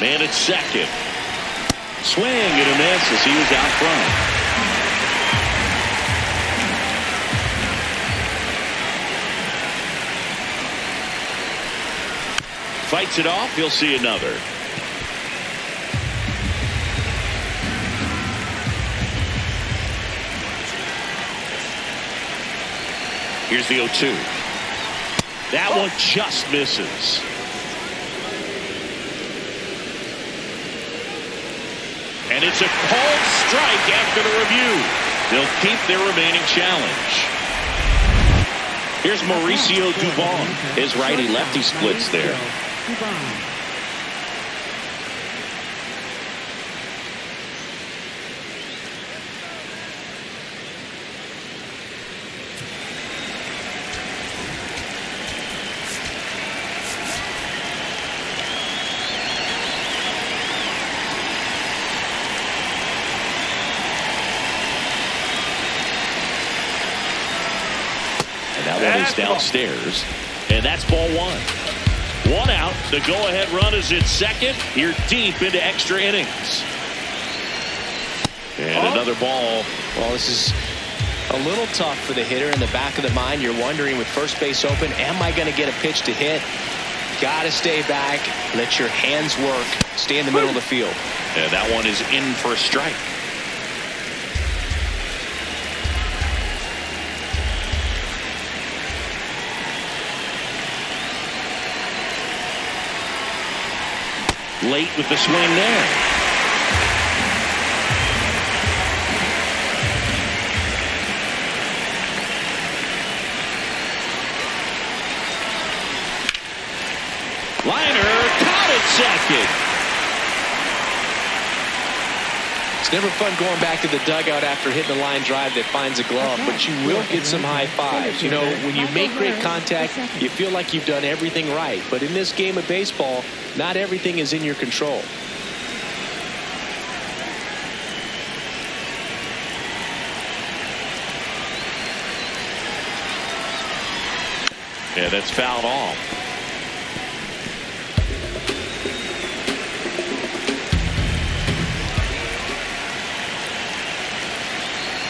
Man at second. Swing and a miss as he was out front. Fights it off. He'll see another. Here's the 0-2. That one just misses. And it's a called strike after the review. They'll keep their remaining challenge. Here's Mauricio Dubon. His righty-lefty splits there. Downstairs, and that's ball 1. 1 out. The go-ahead run is at second. You're deep into extra innings. And another ball. Well, this is a little tough for the hitter. In the back of the mind, you're wondering, with first base open, am I going to get a pitch to hit? Got to stay back. Let your hands work. Stay in the middle of the field. Yeah, that one is in for a strike. Late with the swing there. Liner caught at second. It's never fun going back to the dugout after hitting a line drive that finds a glove, but you will get some high fives. You know, when you make great contact, you feel like you've done everything right. But in this game of baseball, not everything is in your control. Yeah, that's fouled off.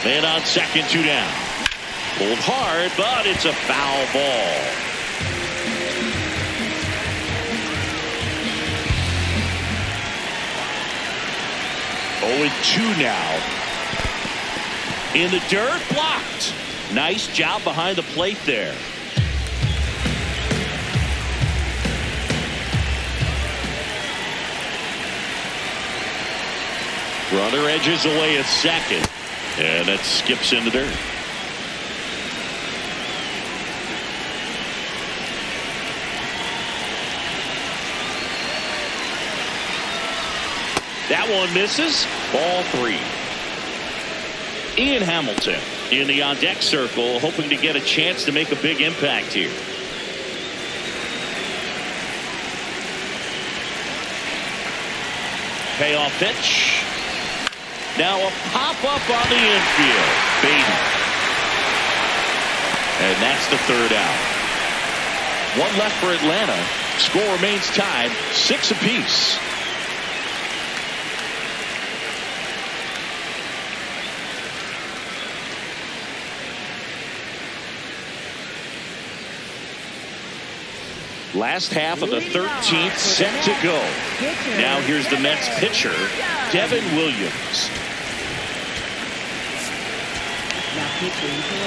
Man on second, 2 down. Pulled hard, but it's a foul ball. Oh, 2 now. In the dirt, blocked. Nice job behind the plate there. Runner edges away at second. And that skips in the dirt. That one misses. Ball 3. Ian Hamilton in the on-deck circle, hoping to get a chance to make a big impact here. Payoff pitch. Now a pop-up on the infield. Beatty. And that's the 3rd out. 1 left for Atlanta. Score remains tied, 6 apiece. Last half of the 13th set to go. Now here's the Mets pitcher, Devin Williams.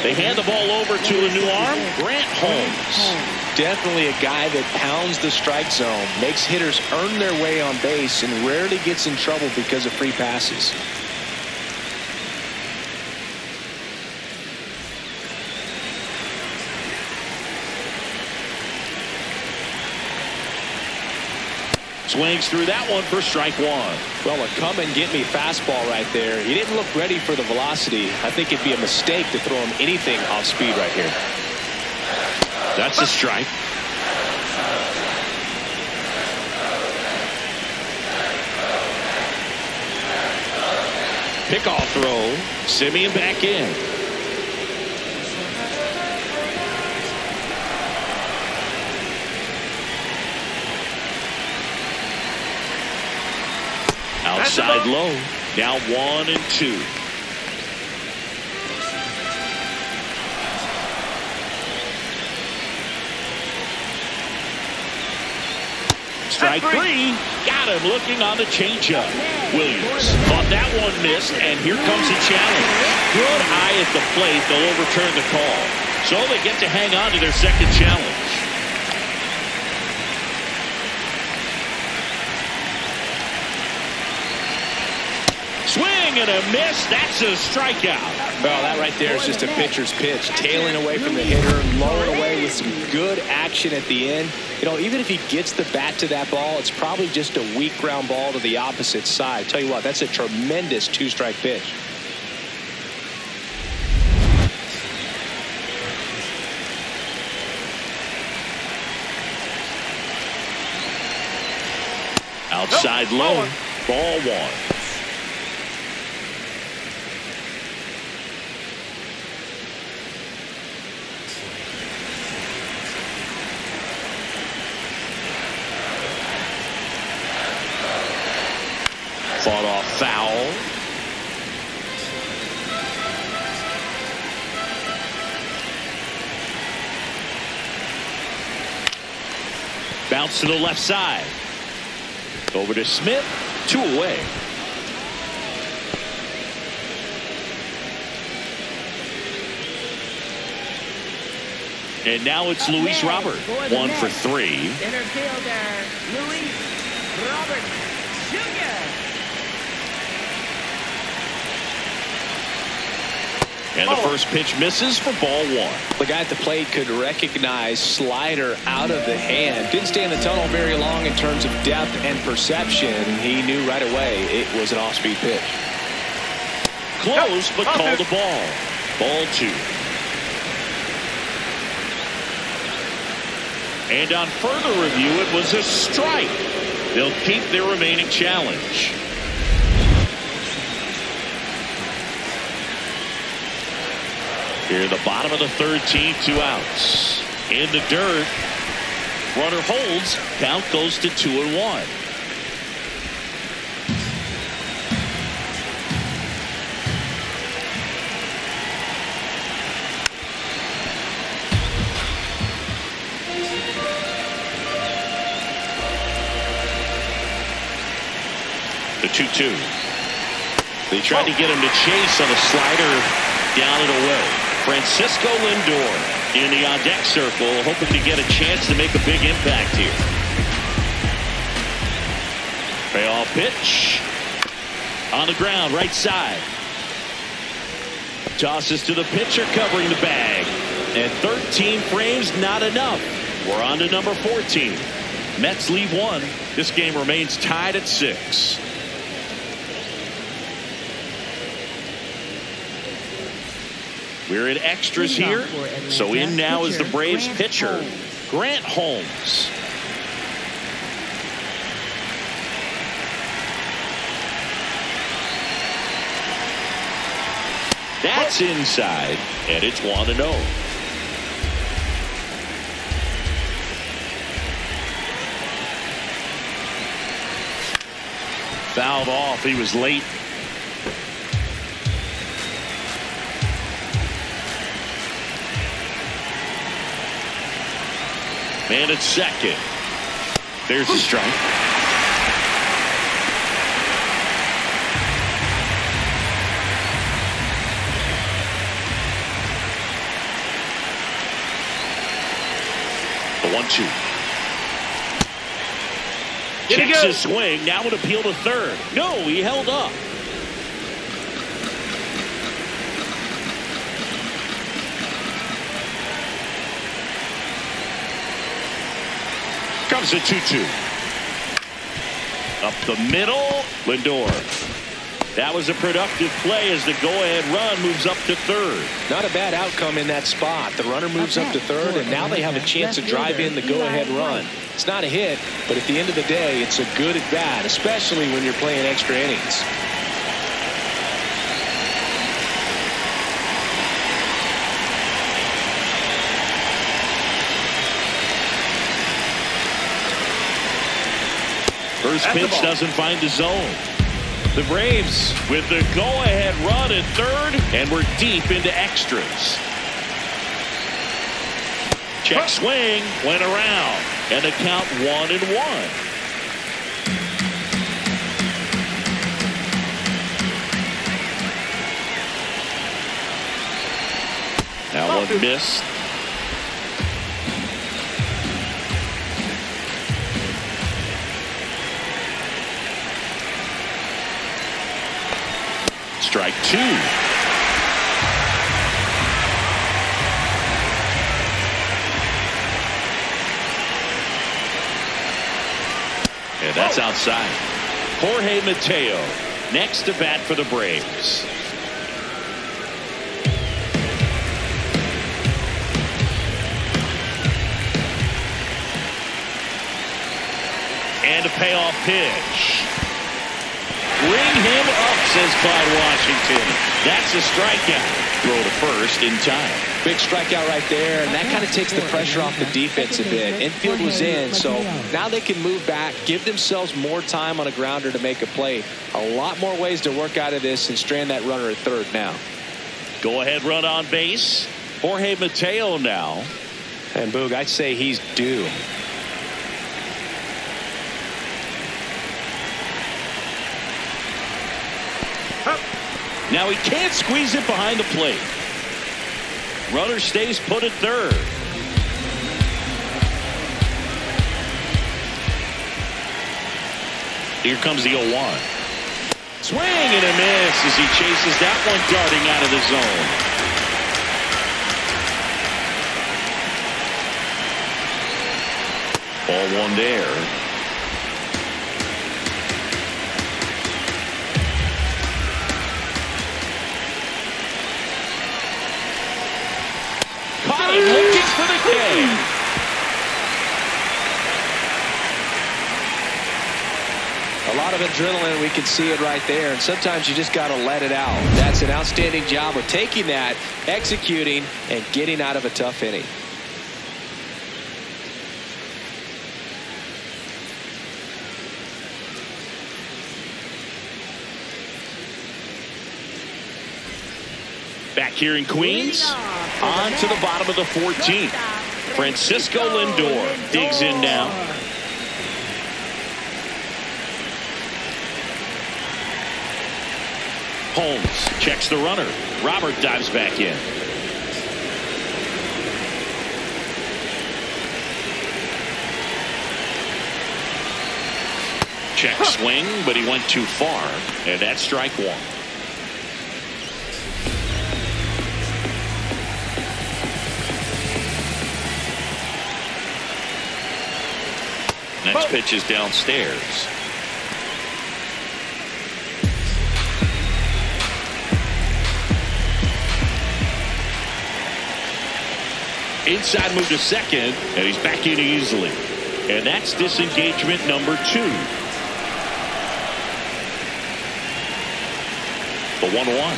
They hand the ball over to a new arm, Grant Holmes. Definitely a guy that pounds the strike zone, makes hitters earn their way on base, and rarely gets in trouble because of free passes. Swings through that one for strike 1. Well, a come-and-get-me fastball right there. He didn't look ready for the velocity. I think it'd be a mistake to throw him anything off speed right here. That's a strike. Pickoff throw. Simeon back in. Outside low. Now 1-2. Strike 3. Got him looking on the changeup. Williams thought that one missed, and here comes the challenge. Good eye at the plate. They'll overturn the call. So they get to hang on to their second challenge. Swing and a miss. That's a strikeout. Well, that right there is just a pitcher's pitch. Tailing away from the hitter, lowering away with some good action at the end. You know, even if he gets the bat to that ball, it's probably just a weak ground ball to the opposite side. Tell you what, that's a tremendous 2-strike pitch. Outside low. Ball 1. Fought off foul. Bounce to the left side. Over to Smith. 2 away. And now it's Luis Robert. 1 for 3. Center fielder, Luis Robert Jr. And the first pitch misses for ball 1. The guy at the plate could recognize slider out of the hand. Didn't stay in the tunnel very long in terms of depth and perception. He knew right away it was an off-speed pitch. Close, but called a ball. Ball 2. And on further review, it was a strike. They'll keep their remaining challenge. Here in the bottom of the 3rd team, 2 outs. In the dirt. Runner holds. Count goes to 2-1. The 2-2. They tried to get him to chase on a slider down and away. Francisco Lindor in the on-deck circle, hoping to get a chance to make a big impact here. Payoff pitch. On the ground, right side. Tosses to the pitcher, covering the bag. And 13 frames, not enough. We're on to number 14. Mets leave 1. This game remains tied at 6. We're in extras here. So in now is the Braves pitcher, Grant Holmes. That's inside, and it's 1-0. Fouled off. He was late. Man at second. There's the strike. The 1-2. Checks his swing. Now would appeal to third. No, he held up. Comes a 2-2. Up the middle. Lindor. That was a productive play as the go-ahead run moves up to third. Not a bad outcome in that spot. The runner moves up to third, and now they have a chance to drive in the go-ahead run. It's not a hit, but at the end of the day, it's a good at-bat, especially when you're playing extra innings. First pitch doesn't find the zone. The Braves with the go-ahead run at third, and we're deep into extras. Check swing, went around, and the count 1-1. That one missed. Strike 2. And that's outside. Jorge Mateo next to bat for the Braves. And a payoff pitch. Bring him up, says Clyde Washington. That's a strikeout. Throw to first in time. Big strikeout right there, and that kind of takes the pressure off the defense a bit. Infield was in, so now they can move back, give themselves more time on a grounder to make a play. A lot more ways to work out of this and strand that runner at third now. Go ahead run on base. Jorge Mateo now. And Boog, I'd say he's due. Now he can't squeeze it behind the plate. Runner stays put at third. Here comes the 0-1. Swing and a miss as he chases that one darting out of the zone. Ball one there. Caught him looking for the K. A lot of adrenaline, we can see it right there, and sometimes you just got to let it out. That's an outstanding job of taking that, executing, and getting out of a tough inning. Back here in Queens, on to the bottom of the 14th. Francisco Lindor digs in now. Holmes checks the runner. Robert dives back in. Check swing, but he went too far, and that's strike one. Next pitch is downstairs. Inside move to second, and he's back in easily. And that's disengagement number 2. The 1-1.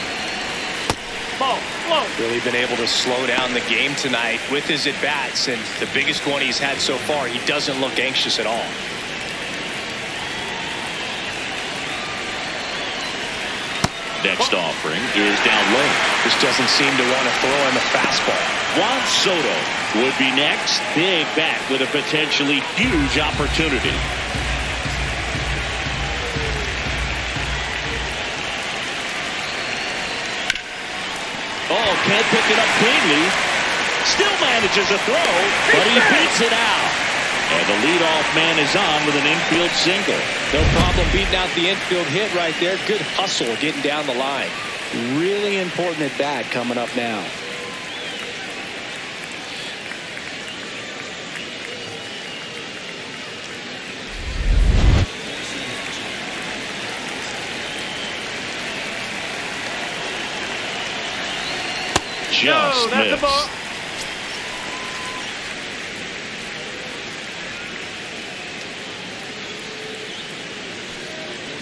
Really been able to slow down the game tonight with his at-bats, and the biggest one he's had so far, he doesn't look anxious at all. Next offering is down low. Just doesn't seem to want to throw him a fastball. Juan Soto would be next. Big bat with a potentially huge opportunity. Oh, can't pick it up cleanly. Still manages a throw, but he beats it out. And the leadoff man is on with an infield single. No problem beating out the infield hit right there. Good hustle getting down the line. Really important at bat coming up now. Just missed.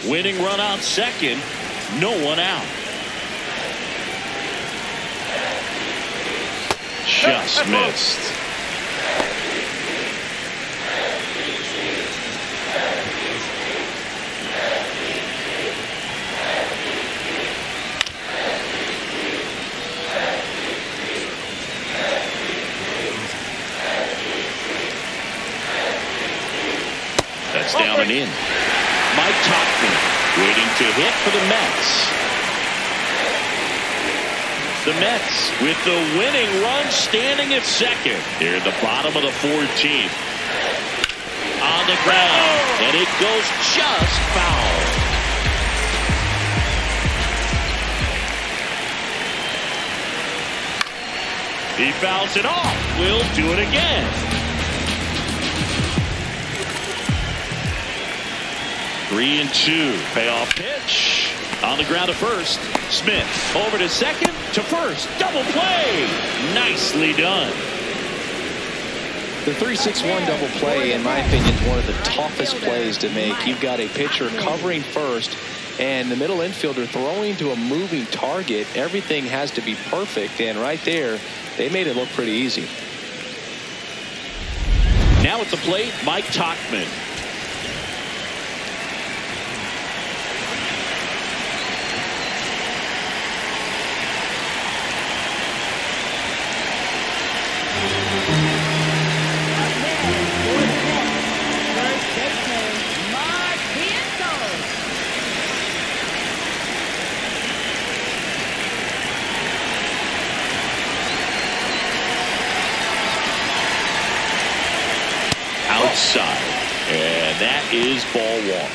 Winning run out second, no one out. Just missed. That's down and in. Mike Tauchman waiting to hit for the Mets. The Mets with the winning run standing at second. Here at the bottom of the 14th. On the ground. And it goes just foul. He fouls it off. We'll do it again. 3-2. Payoff pitch. On the ground to first. Smith over to second to first. Double play. Nicely done. The 3-6-1 double play, in my opinion, is one of the toughest plays to make. You've got a pitcher covering first and the middle infielder throwing to a moving target. Everything has to be perfect, and right there, they made it look pretty easy. Now at the plate, Mike Tauchman. outside. And that is ball one.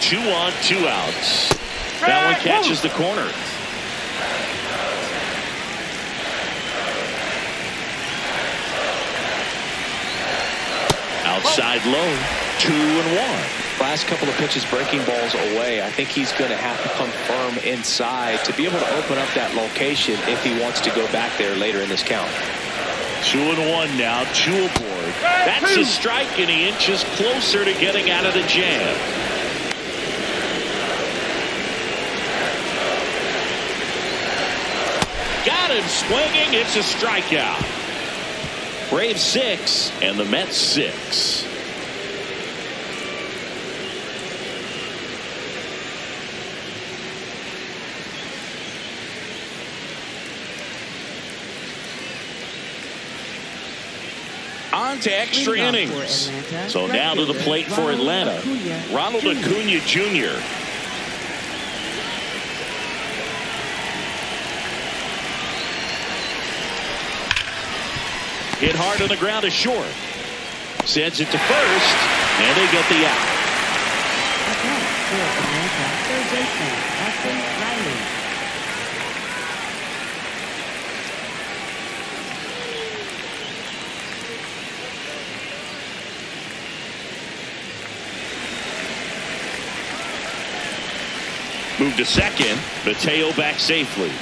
Two on, two outs. That one catches the corner. Outside low, 2-1. Last couple of pitches breaking balls away. I think he's going to have to come firm inside to be able to open up that location if he wants to go back there later in this count. 2-1 now, 2 aboard. That's a strike, and he inches closer to getting out of the jam. Got him swinging. It's a strikeout. Braves 6 and the Mets 6. On to extra innings. So now to the plate for Atlanta. Ronald Acuna Jr. Hit hard on the ground to short. Sends it to first, and they get the out. Move to second. Mateo back safely.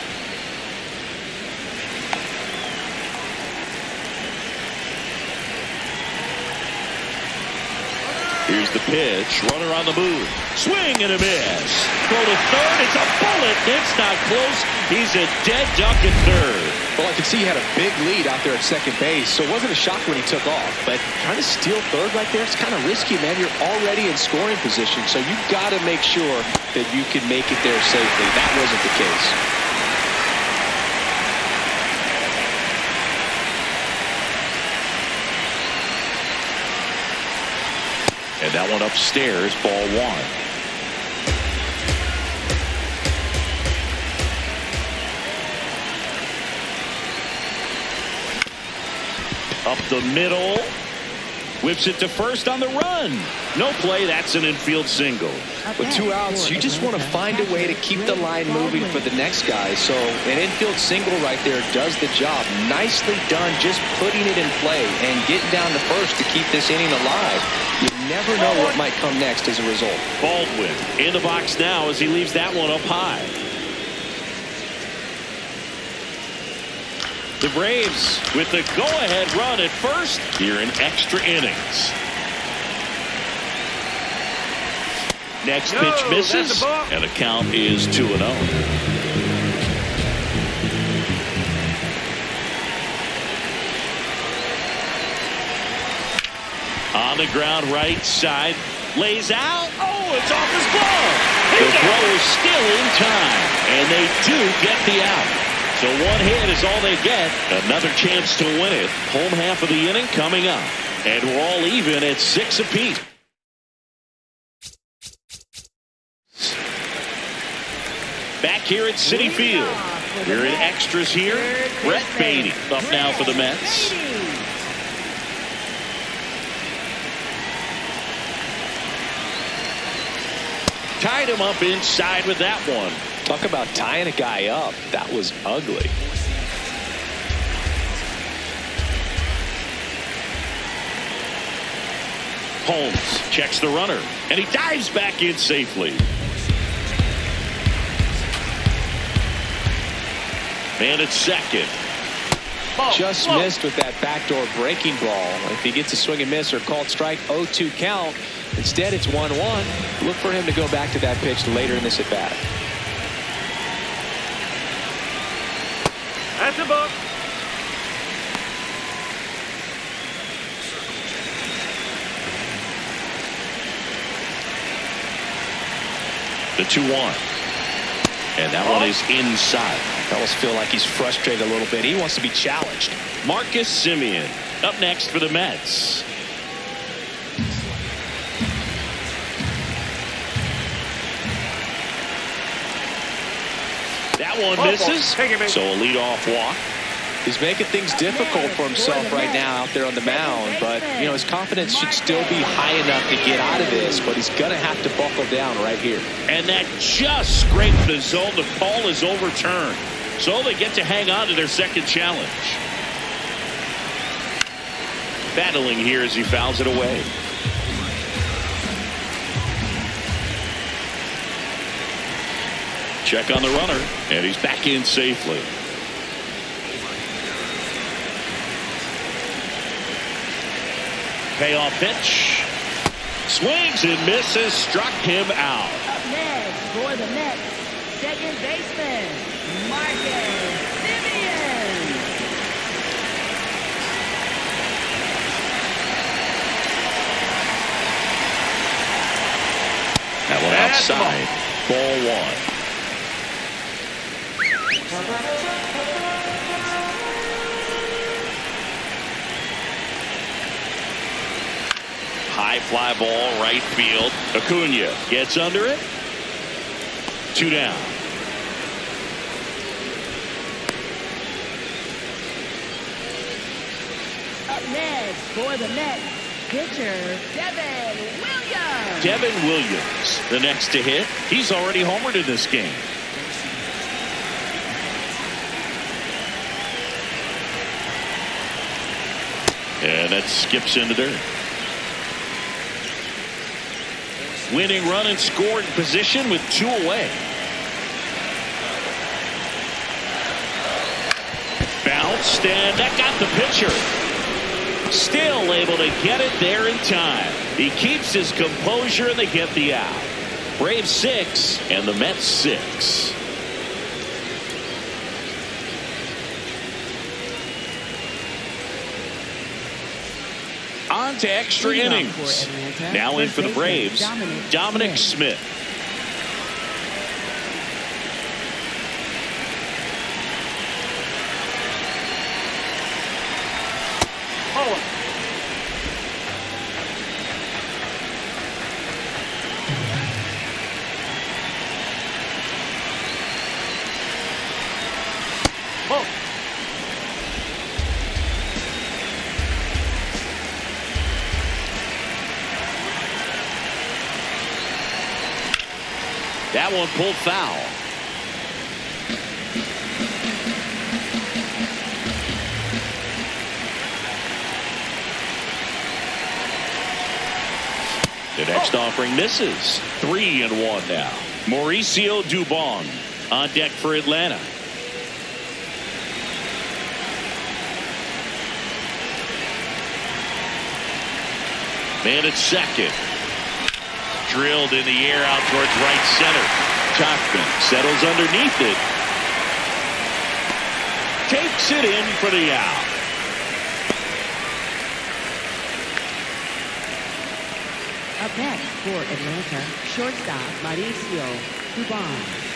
Here's the pitch. Runner on the move. Swing and a miss. Throw to third. It's a bullet. It's not close. He's a dead duck at third. Well, I could see he had a big lead out there at second base, so it wasn't a shock when he took off. But trying to steal third right there, it's kind of risky, man. You're already in scoring position, so you've got to make sure that you can make it there safely. That wasn't the case. And that one upstairs, ball one. Up the middle. Whips it to first on the run. No play. That's an infield single. With 2 outs, you just want to find a way to keep the line moving for the next guy. So an infield single right there does the job. Nicely done, just putting it in play and getting down to first to keep this inning alive. You never know what might come next as a result. Baldwin in the box now as he leaves that one up high. The Braves with the go-ahead run at first here in extra innings. Next pitch misses, and the count is 2-0. On the ground, right side, lays out. Oh, it's off his glove. The throw is still in time, and they do get the out. So one hit is all they get. Another chance to win it. Home half of the inning coming up, and we're all even at 6 apiece. Back here at Citi Field. We're in extras here. Brett Baty up now for the Mets. Tied him up inside with that one. Talk about tying a guy up. That was ugly. Holmes checks the runner, and he dives back in safely. Man at second. Just missed with that backdoor breaking ball. If he gets a swing and miss or called strike, 0-2 count. Instead, it's 1-1. Look for him to go back to that pitch later in this at bat. That's a book. The 2-1. And that one is inside. I almost feel like he's frustrated a little bit. He wants to be challenged. Marcus Semien up next for the Mets. That one misses. So a leadoff walk. He's making things difficult for himself right now out there on the mound, but you know his confidence should still be high enough to get out of this, but he's gonna have to buckle down right here. And that just scraped the zone. The call is overturned, so they get to hang on to their second challenge. Battling here as he fouls it away. Check on the runner, and he's back in safely. Payoff pitch. Swings and misses. Struck him out. Up next for the Mets, second baseman, Marcus Simeon. That one outside. Ball one. High fly ball, right field. Acuna gets under it. 2 down. Up next for the Mets, pitcher Devin Williams. Devin Williams, the next to hit. He's already homered in this game. And that skips into dirt. Winning run and scoring position with 2 away. Bounced, and that got the pitcher. Still able to get it there in time. He keeps his composure, and they get the out. Braves 6 and the Mets 6. On to extra innings. Now in for the Braves, Dominic Smith. That one pulled foul. The next offering misses. 3-1 now. Mauricio Dubon on deck for Atlanta. Man at second. Drilled in the air out towards right center. Tauchman settles underneath it. Takes it in for the out. Up next for Atlanta, shortstop Mauricio Dubon.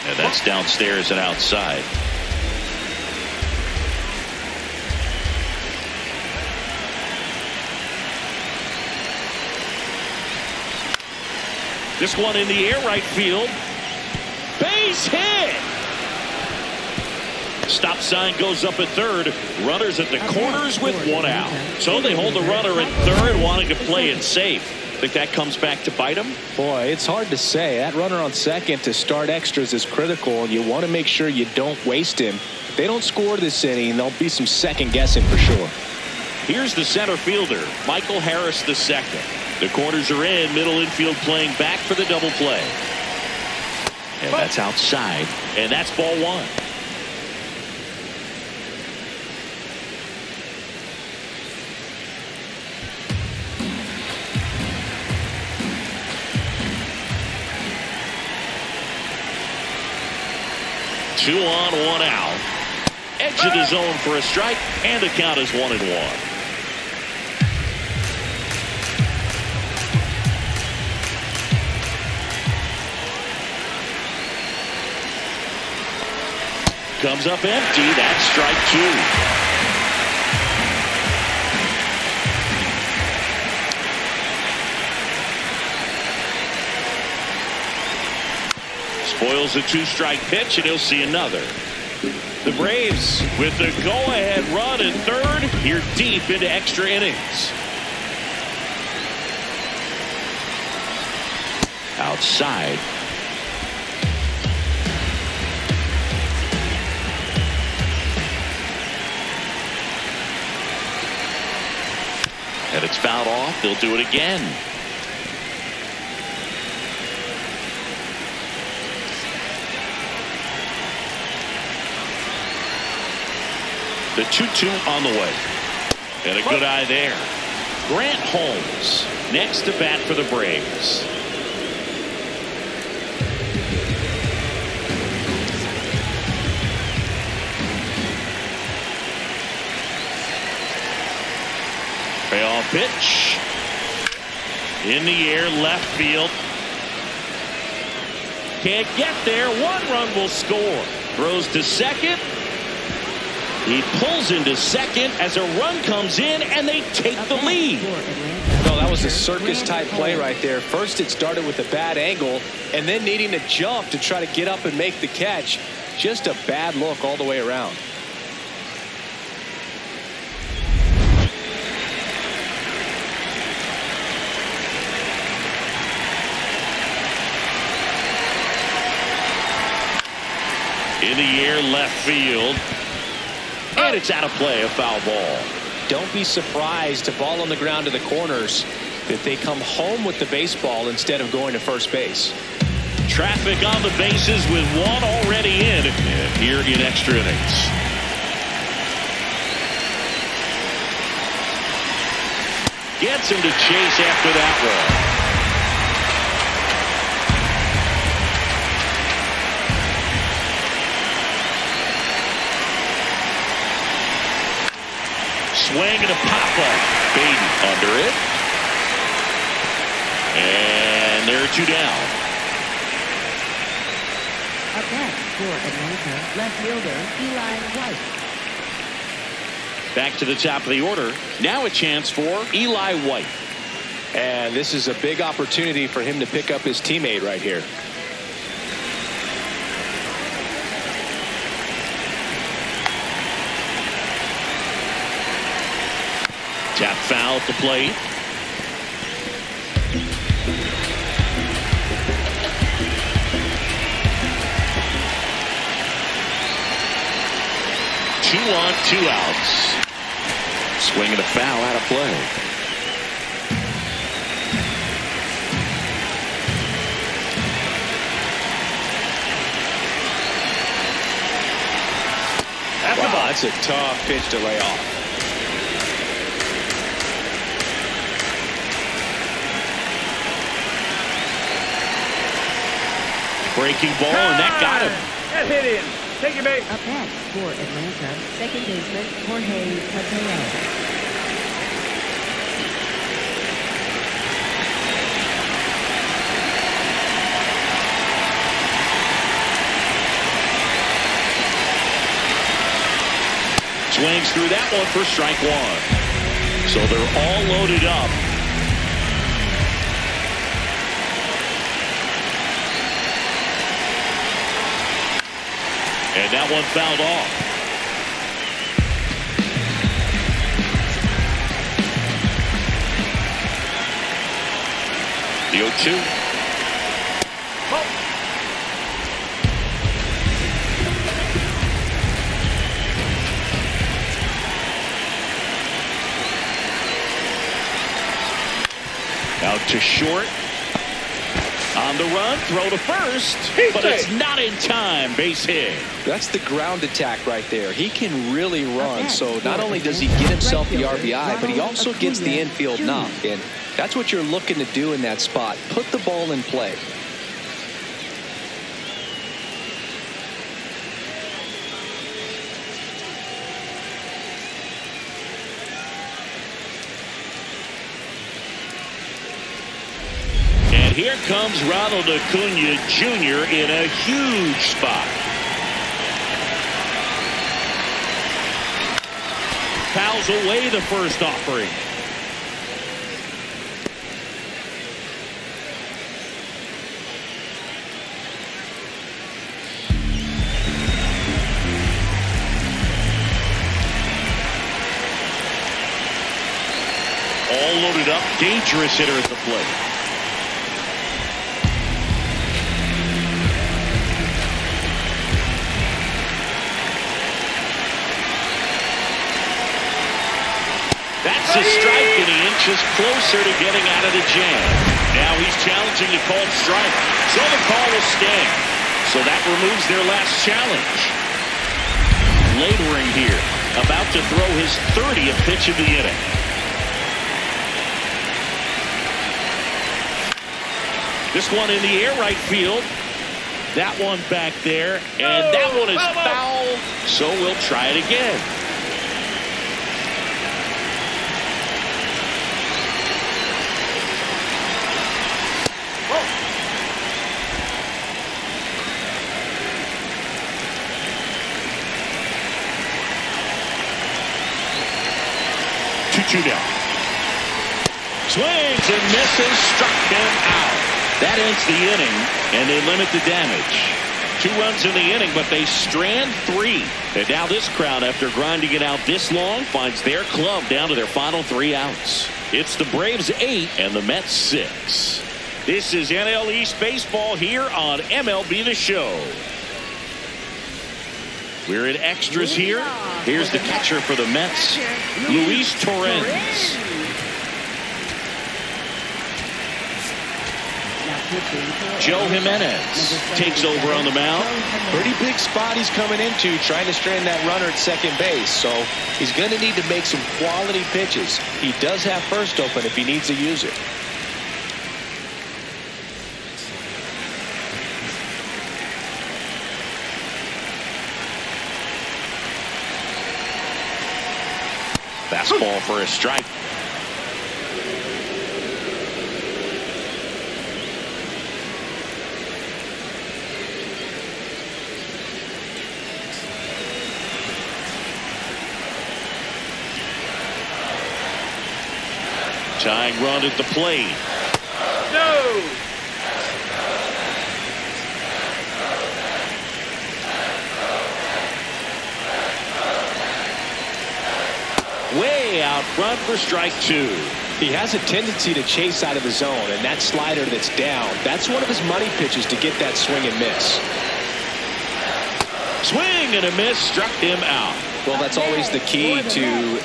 And that's downstairs and outside. This one in the air, right field. Base hit. Stop sign goes up at third. Runners at the corners with 1 out. So they hold the runner at third, wanting to play it safe. Think that comes back to bite him? Boy, it's hard to say. That runner on second to start extras is critical, and you want to make sure you don't waste him. If they don't score this inning, there'll be some second guessing for sure. Here's the center fielder, Michael Harris II. The corners are in, middle infield playing back for the double play. And that's outside, and that's ball one. Two on, 1 out. Edge of the zone for a strike, and the count is 1-1. comes up empty. That's strike two. Spoils a two-strike pitch, and he'll see another. The Braves with the go-ahead run in third, here deep into extra innings. Outside. And it's fouled off. They'll do it again. The 2-2 on the way. And a good eye there. Grant Holmes next to bat for the Braves. Payoff pitch. In the air, left field. Can't get there. One run will score. Throws to second. He pulls into second as a run comes in, and they take the lead. No, that was a circus-type play right there. First, it started with a bad angle, and then needing to jump to try to get up and make the catch. Just a bad look all the way around. In the air, left field. And it's out of play, a foul ball. Don't be surprised to ball on the ground to the corners that they come home with the baseball instead of going to first base. Traffic on the bases with one already in here in extra innings. Gets him to chase after that one. Swing and a pop-up. Baden under it. And there are two down. Up next for Atlanta, left fielder Eli White. Back to the top of the order. Now a chance for Eli White. And this is a big opportunity for him to pick up his teammate right here. Tap foul at the plate. Two on, two outs. Swing and a foul out of play. Wow, that's a tough pitch to lay off. Breaking ball, and that got him. That's hit in. Take your base. Up next for Atlanta, second baseman Jorge Mateo. Swings through that one for strike one. So they're all loaded up. And that one fouled off. The 0-2. Out to short. On the run, throw to first, but it's not in time. Base hit. That's the ground attack right there. He can really run, so not only does he get himself the RBI, but he also gets the infield knock, and that's what you're looking to do in that spot. Put the ball in play. Here comes Ronald Acuna Jr. in a huge spot. fouls away the first offering. All loaded up, dangerous hitter at the plate. That's a strike, and he inches closer to getting out of the jam. Now he's challenging the called strike, so the call will stand. So that removes their last challenge. Laboring here, about to throw his 30th pitch of the inning. This one in the air right field. That one back there. And that one is foul. So we'll try it again. Whoa. 2-2 now. Swings and misses. Struck him out. That ends the inning, and they limit the damage. 2 runs in the inning, but they strand 3. And now this crowd, after grinding it out this long, finds their club down to their final 3 outs. It's the Braves 8 and the Mets 6. This is NL East Baseball here on MLB The Show. We're in extras here. Here's the catcher for the Mets, Luis Torrens. Joe Jimenez takes over on the mound. Pretty big spot he's coming into, trying to strand that runner at second base. So he's going to need to make some quality pitches. He does have first open if he needs to use it. Fastball for a strike. Tying run at the plate. No! Way out front for strike 2. He has a tendency to chase out of the zone, and that slider that's down, that's one of his money pitches to get that swing and miss. Swing and a miss, struck him out. Well, that's always the key to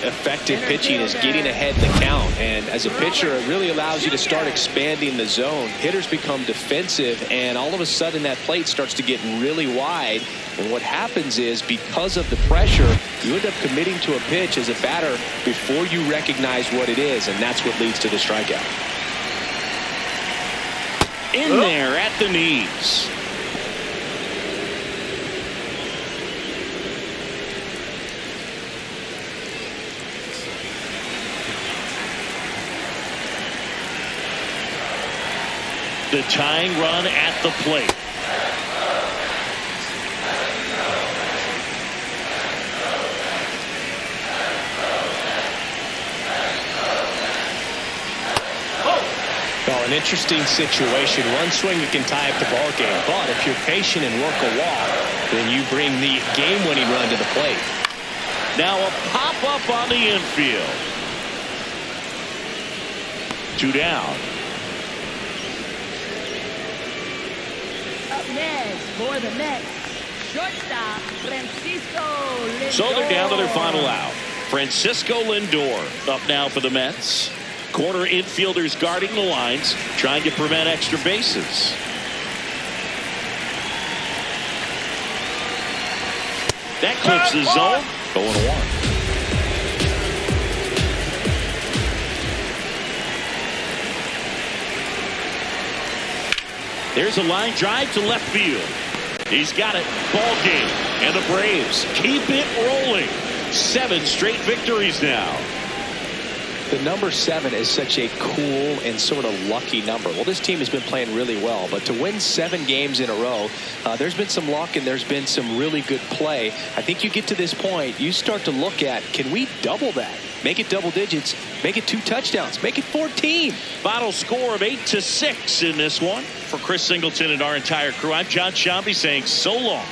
effective pitching, is getting ahead in the count. And as a pitcher, it really allows you to start expanding the zone. Hitters become defensive, and all of a sudden that plate starts to get really wide. And what happens is, because of the pressure, you end up committing to a pitch as a batter before you recognize what it is, and that's what leads to the strikeout. In there at the knees. The tying run at the plate. Well, an interesting situation. One swing you can tie up the ball game, but if you're patient and work a walk, then you bring the game-winning run to the plate. Now a pop-up on the infield. 2 down. Up next for the Mets, shortstop Francisco Lindor. So they're down to their final out. Francisco Lindor up now for the Mets. Corner infielders guarding the lines, trying to prevent extra bases. That clips the zone. 0-1. There's a line drive to left field. He's got it. Ball game. And the Braves keep it rolling. 7 straight victories now. The number 7 is such a cool and sort of lucky number. Well, this team has been playing really well, but to win 7 games in a row, there's been some luck and there's been some really good play. I think you get to this point, you start to look at, can we double that? Make it double digits, make it 2 touchdowns, make it 14. Final score of 8-6 in this one. For Chris Singleton and our entire crew, I'm John Shambi saying so long.